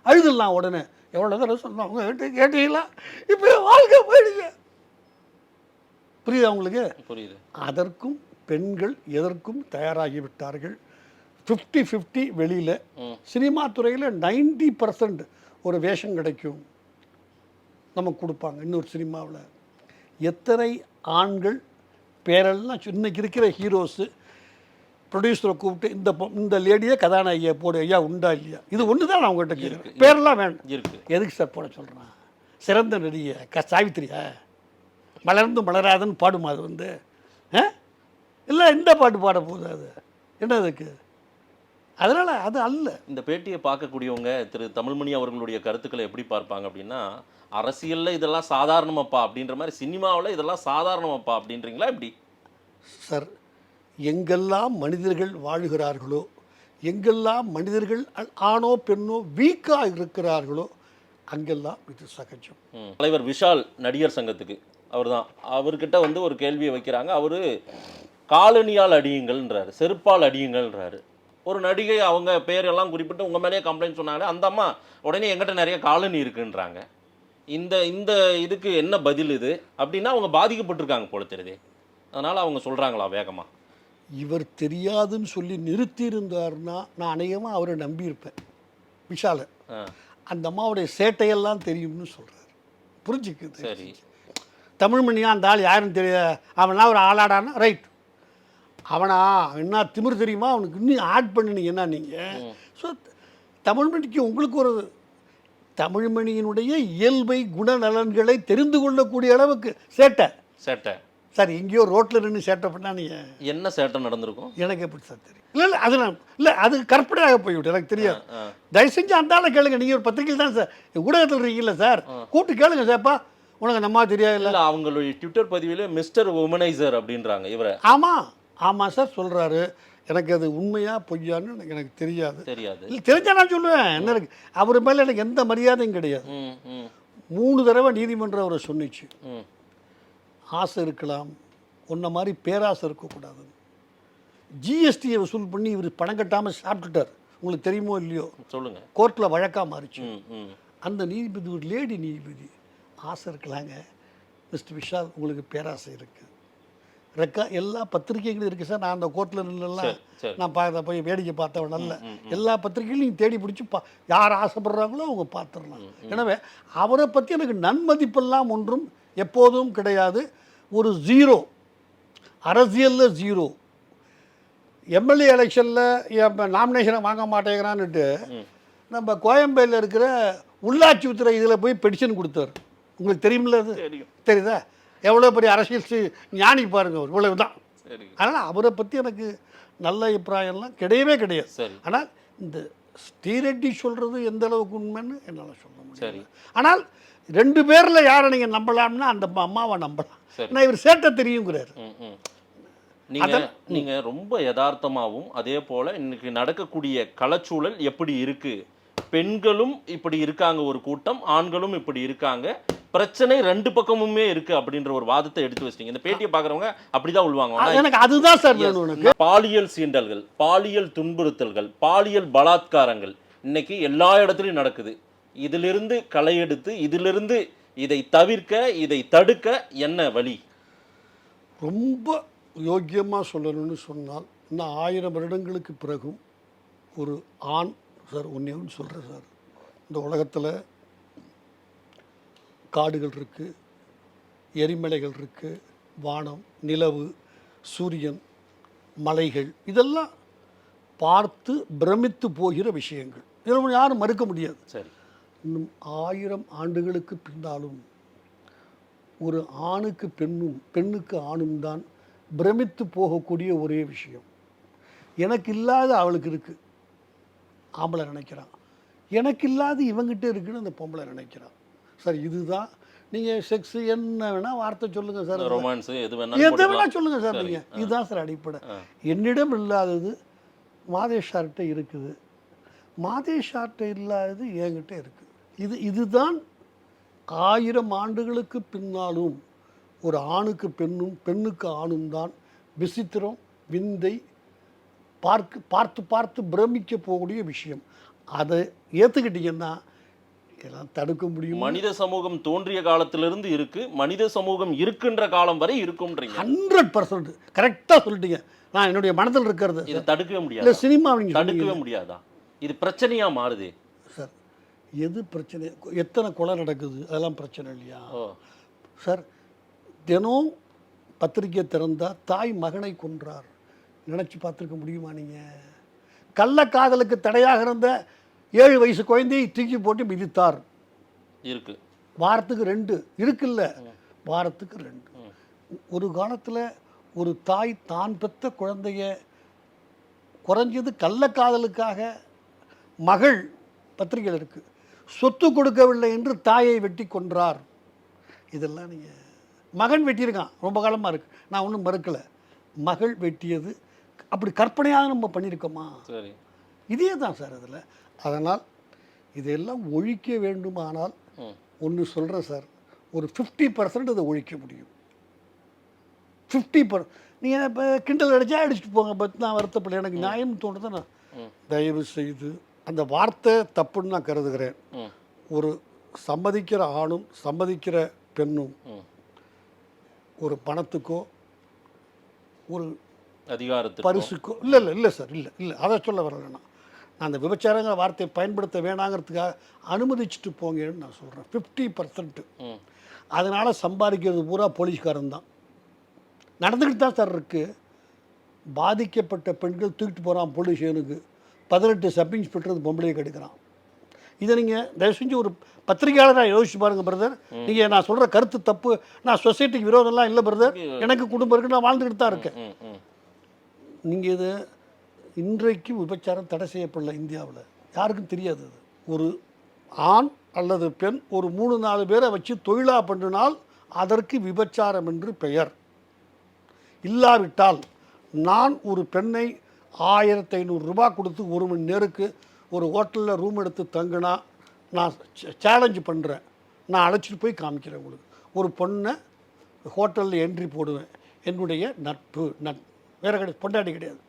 அழுதலாம் உடனே. எவ்வளோ தடவை சொன்னாங்க கேட்டீங்களா, இப்போ வாழ்க்கை போயிடுங்க. புரியுதா உங்களுக்கு? புரியுது. அதற்கும் பெண்கள் எதற்கும் தயாராகிவிட்டார்கள். 50-50 வெளியில். சினிமா துறையில் 90% ஒரு வேஷம் கிடைக்கும் நமக்கு கொடுப்பாங்க. இன்னொரு சினிமாவில் எத்தனை ஆண்கள் பேரெல்லாம் இன்னைக்கு இருக்கிற ஹீரோஸு ப்ரொடியூசரை கூப்பிட்டு இந்த லேடியை கதாநாயகியை போடு ஐயா உண்டா இல்லையா, இது ஒன்று தான் நான் உங்கள்கிட்ட கேட்குறேன். பேரெல்லாம் வேண்டாம் இருக்கு. எதுக்கு சார் போட சொல்கிறான்? சிறந்த நடிகை சாவித்திரியா மலர்ந்து மலராதுன்னு பாடுமா அது வந்து? இல்லை இந்த பாட்டு பாட போகுது, அது என்ன அதுக்கு? அதனால் அது அல்ல. இந்த பேட்டியை பார்க்கக்கூடியவங்க திரு தமிழ்மணி அவர்களுடைய கருத்துக்களை எப்படி பார்ப்பாங்க அப்படின்னா, அரசியலில் இதெல்லாம் சாதாரணமாப்பா அப்படின்ற மாதிரி, சினிமாவில் இதெல்லாம் சாதாரணமாப்பா அப்படின்றீங்களா எப்படி? சார், எங்கெல்லாம் மனிதர்கள் வாழுகிறார்களோ, எங்கெல்லாம் மனிதர்கள் ஆணோ பெண்ணோ வீக்காக இருக்கிறார்களோ அங்கெல்லாம் இது சகஜம். தலைவர் விஷால் நடிகர் சங்கத்துக்கு அவர்கிட்ட வந்து ஒரு கேள்வியை வைக்கிறாங்க. அவர் காலனியால் அடியுங்கள்ன்றாரு, செருப்பால் அடியுங்கள்ன்றாரு. ஒரு நடிகை அவங்க பேரெல்லாம் குறிப்பிட்டு உங்கள் மேலேயே கம்ப்ளைண்ட் சொன்னாங்களே, அந்த அம்மா உடனே எங்கிட்ட நிறைய காலனி இருக்குன்றாங்க. இந்த இதுக்கு என்ன பதில் இது அப்படின்னா, அவங்க பாதிக்கப்பட்டிருக்காங்க போல தெரியுது, அதனால் அவங்க சொல்கிறாங்களா வேகமாக? இவர் தெரியாதுன்னு சொல்லி நிறுத்தியிருந்தார்னா நான் அநேகமாக அவரை நம்பியிருப்பேன். விஷாலை அந்த அம்மாவுடைய சேட்டையெல்லாம் தெரியும்னு சொல்கிறார். புரிஞ்சுக்குது. சரி, தமிழ்மணியா அந்த ஆள் யாருன்னு தெரிய, அவனா ஒரு ஆளாடானா ரைட், அவனா என்ன திமிர் தெரியுமா அவனுக்கு இன்னும் ஆட் பண்ணினீங்க என்ன நீங்கள்? ஸோ தமிழ்மணிக்கு உங்களுக்கு ஒரு தமிழ்மணியினுடைய இயல்பை குணநலன்களை தெரிந்து கொள்ளக்கூடிய அளவுக்கு சேட்டை சார். எங்கேயோ ரோட்டில் நின்று சேட்டை பண்ணா நீங்கள் என்ன சேட்டை நடந்திருக்கும் எனக்கு எப்படி சார் தெரியும்? இல்லை அது இல்லை, அது கற்பனையாக போய்விட்டு எனக்கு தெரியாது. தயவு செஞ்சு அந்த ஆளை கேளுங்க. நீங்கள் ஒரு பத்திரிகையில் தான் சார், ஊடகத்தில் இருக்கீங்களா சார், கூப்பிட்டு கேளுங்க சார்ப்பா, உனக்கு நம்ம தெரியாது இல்லை. அவங்களுடைய ட்விட்டர் பதிவில் மிஸ்டர் உமனைசர் அப்படின்றாங்க இவரை. ஆமாம் சார் சொல்கிறாரு. எனக்கு அது உண்மையா பொய்யான்னு எனக்கு தெரியாது. இல்லை தெரிஞ்சால் நான் சொல்லுவேன். என்ன இருக்கு அவர் மேலே எனக்கு எந்த மரியாதையும் கிடையாது. 3 தடவை நீதிமன்றம் அவரை சொன்னிச்சு, ஆசை இருக்கலாம், உன்ன மாதிரி பேராசை இருக்கக்கூடாது. ஜிஎஸ்டியை வசூல் பண்ணி இவர் பணம் கட்டாமல் சாப்பிட்டுட்டார். உங்களுக்கு தெரியுமோ இல்லையோ, சொல்லுங்கள். கோர்ட்டில் வழக்காக மாறிச்சு. அந்த நீதிபதி ஒரு லேடி நீதிபதி, ஆசை இருக்கலாங்க மிஸ்டர் விஷால், உங்களுக்கு பேராசை இருக்குது, எல்லா பத்திரிகைகளும் இருக்குது சார். நான் அந்த கோர்ட்டில் நின்றுலாம் நான் போய் வேடிக்கை பார்த்தவன் நல்ல எல்லா பத்திரிகைகளும் நீங்கள் தேடி பிடிச்சி யார் ஆசைப்படுறாங்களோ அவங்க பார்த்துடலாம். எனவே அவரை பற்றி எனக்கு நன்மதிப்பெல்லாம் ஒன்றும் எப்போதும் கிடையாது. ஒரு 0, அரசியலில் 0. எம்எல்ஏ எலெக்ஷனில் நாமினேஷனை வாங்க மாட்டேங்கிறான்னுட்டு நம்ம கோயம்பேடில் இருக்கிற உள்ளாட்சி துறை இதில் போய் பெடிஷன் கொடுத்தார். உங்களுக்கு தெரியுமில்ல? அது தெரியுதா? எவ்வளோ பெரிய அரசியல் ஞானி பாருங்க, அவர் இவ்வளவு தான். அதனால் அவரை பற்றி எனக்கு நல்ல அபிப்பிராயம்லாம் கிடையவே கிடையாது. ஆனால் இந்த ஸ்ரீரெட்டி சொல்கிறது எந்த அளவுக்கு உண்மைன்னு என்னால் சொல்ல முடியும். ஆனால் 2 பேரில் யாரை நீங்கள் நம்பலாம்னா அந்த அம்மாவை நம்பலாம். ஏன்னா இவர் சேட்டை தெரியுங்கிறார். நீங்கள் ரொம்ப யதார்த்தமாகவும் அதே போல் இன்னைக்கு நடக்கக்கூடிய களச்சூழல் எப்படி இருக்குது, பெண்களும் இப்படி இருக்காங்க ஒரு கூட்டம், ஆண்களும் இப்படி இருக்காங்க, பிரச்சனை 2 பக்கமுமே இருக்கு அப்படின்ற ஒரு வாதத்தை எடுத்து வச்சிட்டீங்க. இந்த பேட்டியை பார்க்குறவங்க அப்படிதான் உள்வாங்க. எனக்கு அதுதான் சார், பாலியல் சீண்டல்கள், பாலியல் துன்புறுத்தல்கள், பாலியல் பலாத்காரங்கள் இன்னைக்கு எல்லா இடத்துலையும் நடக்குது. இதிலிருந்து களை எடுத்து, இதிலிருந்து இதை தவிர்க்க, இதை தடுக்க என்ன வழி? ரொம்ப யோக்கியமாக சொல்லணும்னு சொன்னால், இன்னும் 1000 வருடங்களுக்கு பிறகும் ஒரு ஆண் சார் ஒன்று சொல்கிறேன் சார், இந்த உலகத்தில் காடுகள் இருக்குது, எரிமலைகள் இருக்குது, வானம், நிலவு, சூரியன், மலைகள், இதெல்லாம் பார்த்து பிரமித்து போகிற விஷயங்கள். இதில் யாரும் மறுக்க முடியாது. சரி, இன்னும் 1000 ஆண்டுகளுக்கு பின்னாலும் ஒரு ஆணுக்கு பெண்ணும் பெண்ணுக்கு ஆணும் தான் பிரமித்து போகக்கூடிய ஒரே விஷயம். எனக்கு இல்லாத அவளுக்கு இருக்குது ஆம்பளை நினைக்கிறான், எனக்கு இல்லாத இவங்கிட்ட இருக்குன்னு அந்த பொம்பளை நினைக்கிறான். சார் இதுதான் நீங்கள் செக்ஸ் என்ன வேணால் வார்த்தை சொல்லுங்கள் சார், ரொமான்ஸ் எது எது வேணாலும் வேணால் சொல்லுங்கள் சார். நீங்கள் இதுதான் சார் அடிப்படை. என்னிடம் இல்லாதது மாதேஷார்கிட்ட இருக்குது, மாதேஷார்கிட்ட இல்லாதது என்கிட்ட இருக்குது. இதுதான் 1000 ஆண்டுகளுக்கு பின்னாலும் ஒரு ஆணுக்கு பெண்ணும் பெண்ணுக்கு ஆணும் தான் விசித்திரம், விந்தை, பார்த்து பார்த்து பிரமிக்க போகக்கூடிய விஷயம். அதை ஏற்றுக்கிட்டீங்கன்னா எல்லாம் தடுக்க முடியும். மனித சமூகம் தோன்றிய காலத்திலிருந்து இருக்கு, மனித சமூகம் இருக்கின்ற காலம் வரை இருக்கும்ன்றீங்க. 100% கரெக்டாக சொல்லிட்டீங்க. நான் என்னுடைய மனதில் இருக்கிறது இதை தடுக்கவே முடியாது. இல்லை சினிமா தடுக்கவே முடியாதா? இது பிரச்சனையா மாறுது சார். எது பிரச்சனை? எத்தனை கொலை நடக்குது, அதெல்லாம் பிரச்சனை இல்லையா சார்? தினம் பத்திரிக்கை திறந்தா தாய் மகனை கொன்றார், நினச்சி பார்த்துருக்க முடியுமா நீங்கள்? கள்ளக்காதலுக்கு தடையாக இருந்த 7 வயசு குழந்தையை தூக்கி போட்டு மிதித்தார். இருக்கு, வாரத்துக்கு 2 இருக்குல்ல, வாரத்துக்கு 2. ஒரு காலத்தில் ஒரு தாய் தான் பெற்ற குழந்தைய குறைஞ்சது கள்ளக்காதலுக்காக மகள் பத்திரிகையில் இருக்கு, சொத்து கொடுக்கவில்லை என்று தாயை வெட்டி கொன்றார். இதெல்லாம் நீங்கள் மகன் வெட்டியிருக்கான், ரொம்ப காலமாக இருக்குது, நான் ஒன்றும் மறுக்கலை. மகள் வெட்டியது அப்படி கற்பனையாக நம்ம பண்ணியிருக்கோமா? சரி, இதே தான் சார் அதில். அதனால் இதெல்லாம் ஒழிக்க வேண்டுமானால் ஒன்று சொல்கிறேன் சார், ஒரு 50% அதை ஒழிக்க முடியும். 50% நீங்கள் இப்போ கிண்டல் அடித்தா அடிச்சுட்டு போங்க, பட் நான் வருத்தப்படல, எனக்கு நியாயம் தோணுது. நான் தயவு செய்து அந்த வார்த்தை தப்புன்னு நான் கருதுகிறேன். ஒரு சம்மதிக்கிற ஆணும் சம்மதிக்கிற பெண்ணும் ஒரு பணத்துக்கோ ஒரு அதிகாரத்துக்கு பரிசுக்கோ இல்லை சார், இல்லை அதை சொல்ல வரல. நான் அந்த விபச்சாரங்கிற வார்த்தையை பயன்படுத்த வேணாங்கிறதுக்காக அனுமதிச்சுட்டு போங்கன்னு நான் சொல்கிறேன். 50% அதனால் சம்பாதிக்கிறது பூரா போலீஸ்காரன் தான். நடந்துக்கிட்டு தான் சார் இருக்குது. பாதிக்கப்பட்ட பெண்கள் தூக்கிட்டு போகிறான் போலீஸ் ஸ்டேஷனுக்கு, 18 சப் இன்ஸ்பெக்டர் பொம்பளையை கெடுக்கிறான். இதை நீங்கள் தயவு செஞ்சு ஒரு பத்திரிகையாளராக யோசிச்சு பாருங்கள் பிரதர். நீங்கள் நான் சொல்கிற கருத்து தப்பு, நான் சொசைட்டிக்கு விரோதம்லாம் இல்லை பிரதர், எனக்கு குடும்பம் இருக்குது, நான் வாழ்ந்துக்கிட்டு தான் இருக்கேன். நீங்கள் இது இன்றைக்கு விபச்சாரம் தடை செய்யப்படல இந்தியாவில், யாருக்கும் தெரியாது. அது ஒரு ஆண் அல்லது பெண் ஒரு 3-4 பேரை வச்சு தொழிலாக பண்ணினால் அதற்கு விபச்சாரம் என்று பெயர். இல்லாவிட்டால் நான் ஒரு பெண்ணை 1500 ரூபாய் கொடுத்து 1 மணி நேரத்துக்கு ஒரு ஹோட்டலில் ரூம் எடுத்து தங்கினா நான் சேலஞ்சு பண்ணுறேன், நான் அழைச்சிட்டு போய் காமிக்கிறேன் உங்களுக்கு. ஒரு பொண்ணை ஹோட்டலில் என்ட்ரி போடுவேன், என்னுடைய நட்பு வேறு கிடையாது, பொண்டாட்டி கிடையாது,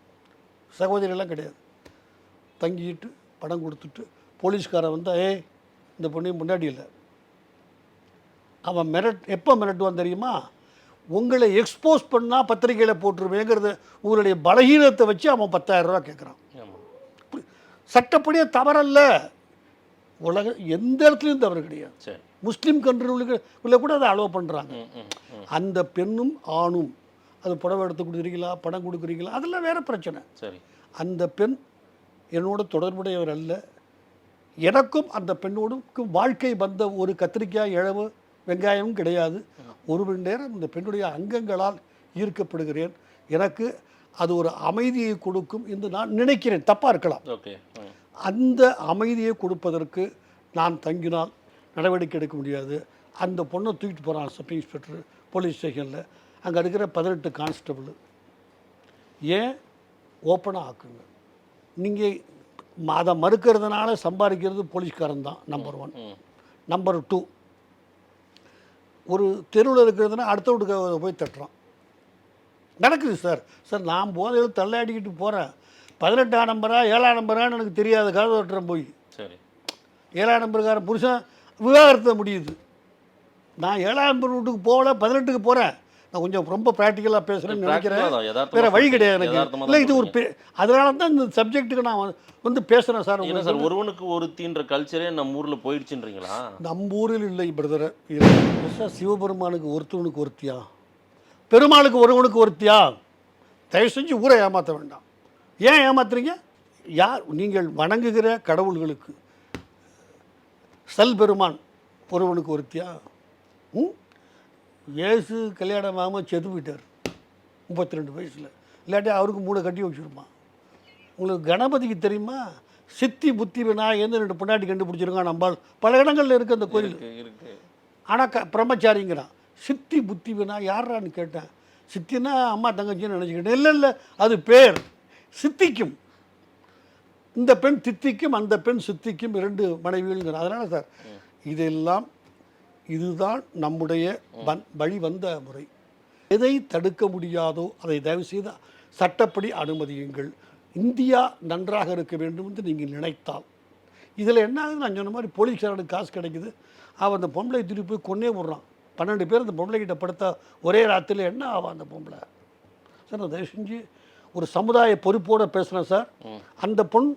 சகோதரியெல்லாம் கிடையாது. தங்கிட்டு படம் கொடுத்துட்டு போலீஸ்காரன் வந்தால் இந்த பொண்ணையும் பொண்டாட்டி இல்லை, அவன் எப்போ மிரட்டுவான் தெரியுமா? உங்களை எக்ஸ்போஸ் பண்ணால் பத்திரிகையில் போட்டுருவேங்கிறத உங்களுடைய பலகீனத்தை வச்சு அவன் 10,000 ரூபா கேட்குறான். சட்டப்படியே தவறல்ல, உலக எந்த இடத்துலையும் தவறு கிடையாது. முஸ்லீம் கண்ட்ரிகளுக்குள்ள கூட அதை அலோவ் பண்ணுறாங்க. அந்த பெண்ணும் ஆணும் அது புடவை எடுத்து கொடுக்குறீங்களா, பணம் கொடுக்குறீங்களா, அதெல்லாம் வேறு பிரச்சனை. சரி, அந்த பெண் என்னோட தொடர்புடையவர் அல்ல, எனக்கும் அந்த பெண்ணோடுக்கும் வாழ்க்கை வந்த ஒரு கத்திரிக்காய் இழவு வெங்காயமும் கிடையாது. 1 மணி நேரம் இந்த பெண்ணுடைய அங்கங்களால் ஈர்க்கப்படுகிறேன், எனக்கு அது ஒரு அமைதியை கொடுக்கும் என்று நான் நினைக்கிறேன். தப்பாக இருக்கலாம். அந்த அமைதியை கொடுப்பதற்கு நான் தங்கினால் நடவடிக்கை எடுக்க முடியாது. அந்த பொண்ணை தூக்கிட்டு போகிறான் சப் இன்ஸ்பெக்டர் போலீஸ் ஸ்டேஷனில், அங்கே இருக்கிற 18 கான்ஸ்டபிள். ஏன் ஓப்பனாக ஆக்குங்க. நீங்கள் அதை மறுக்கிறதுனால சம்பாதிக்கிறது போலீஸ்காரன் தான் நம்பர் 1. நம்பர் 2, ஒரு தெருவில் இருக்கிறதுனா அடுத்த வீட்டுக்கு போய் தட்டுறான். நடக்குது சார். நான் போதையில் தள்ளாடிக்கிட்டு போகிறேன், 18ஆம் நம்பரா 7ஆம் நம்பரான்னு எனக்கு தெரியாத கதை தட்டுறேன் போய். சரி, 7ஆம் நம்பருக்கார புருஷன் விவாகரத்தை முடியுது, நான் 7ஆம் நம்பர் வீட்டுக்கு போகல, 18க்கு போகிறேன். நான் கொஞ்சம் ரொம்ப ப்ராக்டிக்கலாக பேசுகிறேன்னு நினைக்கிறேன், வேறு வழி கிடையாது எனக்கு. இல்லை இது ஒரு அதனால தான் இந்த சப்ஜெக்ட்டுக்கு நான் வந்து பேசுகிறேன் சார். சார், ஒருவனுக்கு ஒருத்தின்ற கல்ச்சரே நம்ம ஊரில் போயிடுச்சுன்றீங்களா? நம்ம ஊரில் இல்லை பிரதர். சிவபெருமானுக்கு ஒருத்தவனுக்கு ஒருத்தியா, பெருமாளுக்கு ஒருவனுக்கு ஒருத்தியா? தயவு செஞ்சு ஊரை ஏமாற்ற வேண்டாம். ஏன் ஏமாத்துறீங்க? யார் நீங்கள் வணங்குகிற கடவுள்களுக்கு சல் பெருமான் ஒருவனுக்கு ஒருத்தியா? இயேசு கல்யாணம் ஆகாமல் செத்து போயிட்டார் 32 வயசில், இல்லாட்டி அவருக்கு 3 கட்டி வச்சுருப்பான். உங்களுக்கு கணபதிக்கு தெரியுமா? சித்தி புத்தி விநாயகர்னு 2 பொண்டாட்டி கண்டுபிடிச்சிருக்கான் நம்பால். பல இடங்களில் இருக்குது அந்த கோயில். ஆனால் பிரம்மச்சாரிங்கிறான். சித்தி புத்தி வேணா யாரான்னு கேட்டேன். சித்தினா அம்மா தங்கச்சின்னு நினச்சிக்கிட்டேன். இல்லை அது பேர் சித்திக்கும். இந்த பெண் தித்திக்கும், அந்த பெண் சித்திக்கும், 2 மனைவிகள்ங்கிற. அதனால் சார் இதெல்லாம் இதுதான் நம்முடைய வழி வந்த முறை. எதை தடுக்க முடியாதோ அதை தயவு செய்து சட்டப்படி அனுமதியுங்கள். இந்தியா நன்றாக இருக்க வேண்டும் என்று நீங்கள் நினைத்தால். இதில் என்ன ஆகுது, நான் சொன்ன மாதிரி போலீஸ்காரனுக்கு காசு கிடைக்குது, அவன் அந்த பொம்பளை திருப்பி கொன்னே விடுறான். 12 பேர் அந்த பொம்பளைக்கிட்ட படுத்தா ஒரே ராத்திரியில் என்ன ஆகும் அந்த பொம்பளை? சார் நான் தயவு செஞ்சு ஒரு சமுதாய பொறுப்போடு பேசுகிறேன் சார். அந்த பொண்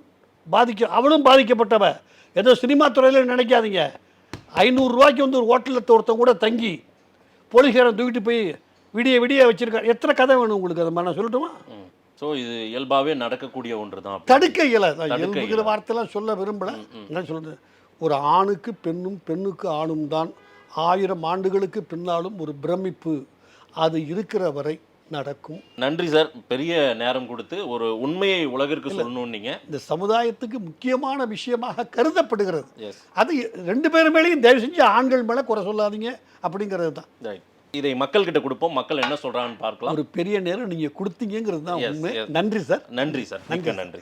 அவளும் பாதிக்கப்பட்டவ. ஏதோ சினிமா துறையில் நினைக்காதீங்க. 500 ரூபாய்க்கு வந்து ஒரு ஹோட்டலில் ஒருத்தன் கூட தங்கி போலீஸ்காரன் தூக்கிட்டு போய் விடிய வச்சிருக்காரு. எத்தனை கதை வேணும் உங்களுக்கு? அதை நான் சொல்லட்டுமா? ஸோ இது இயல்பாகவே நடக்கக்கூடிய ஒன்று தான். தடுக்க இயலாது. இயல்புங்கிற வார்த்தைலாம் சொல்ல விரும்பலை. என்ன சொல்கிறது, ஒரு ஆணுக்கு பெண்ணும் பெண்ணுக்கு ஆணும் தான் 1000 ஆண்டுகளுக்கு பின்னாலும் ஒரு பிரமிப்பு அது இருக்கிற வரை நடக்கும். நன்றி சார், பெரிய நேரம் கொடுத்து ஒரு உண்மையை உலகிற்கு சொல்லணும். நீங்க இந்த சமுதாயத்துக்கு முக்கியமான விஷயமாக கருதப்படுகிறது. அது 2 பேர் மேலேயும் தயவு செஞ்சு ஆண்கள் மேலே குறை சொல்லாதீங்க அப்படிங்கிறது தான். இதை மக்கள் கிட்ட கொடுப்போம், மக்கள் என்ன சொல்றாங்கன்னு பார்க்கலாம். ஒரு பெரிய நேரம் நீங்க கொடுத்தீங்கிறது தான் உண்மை. நன்றி சார். நன்றி சார், மிக்க நன்றி.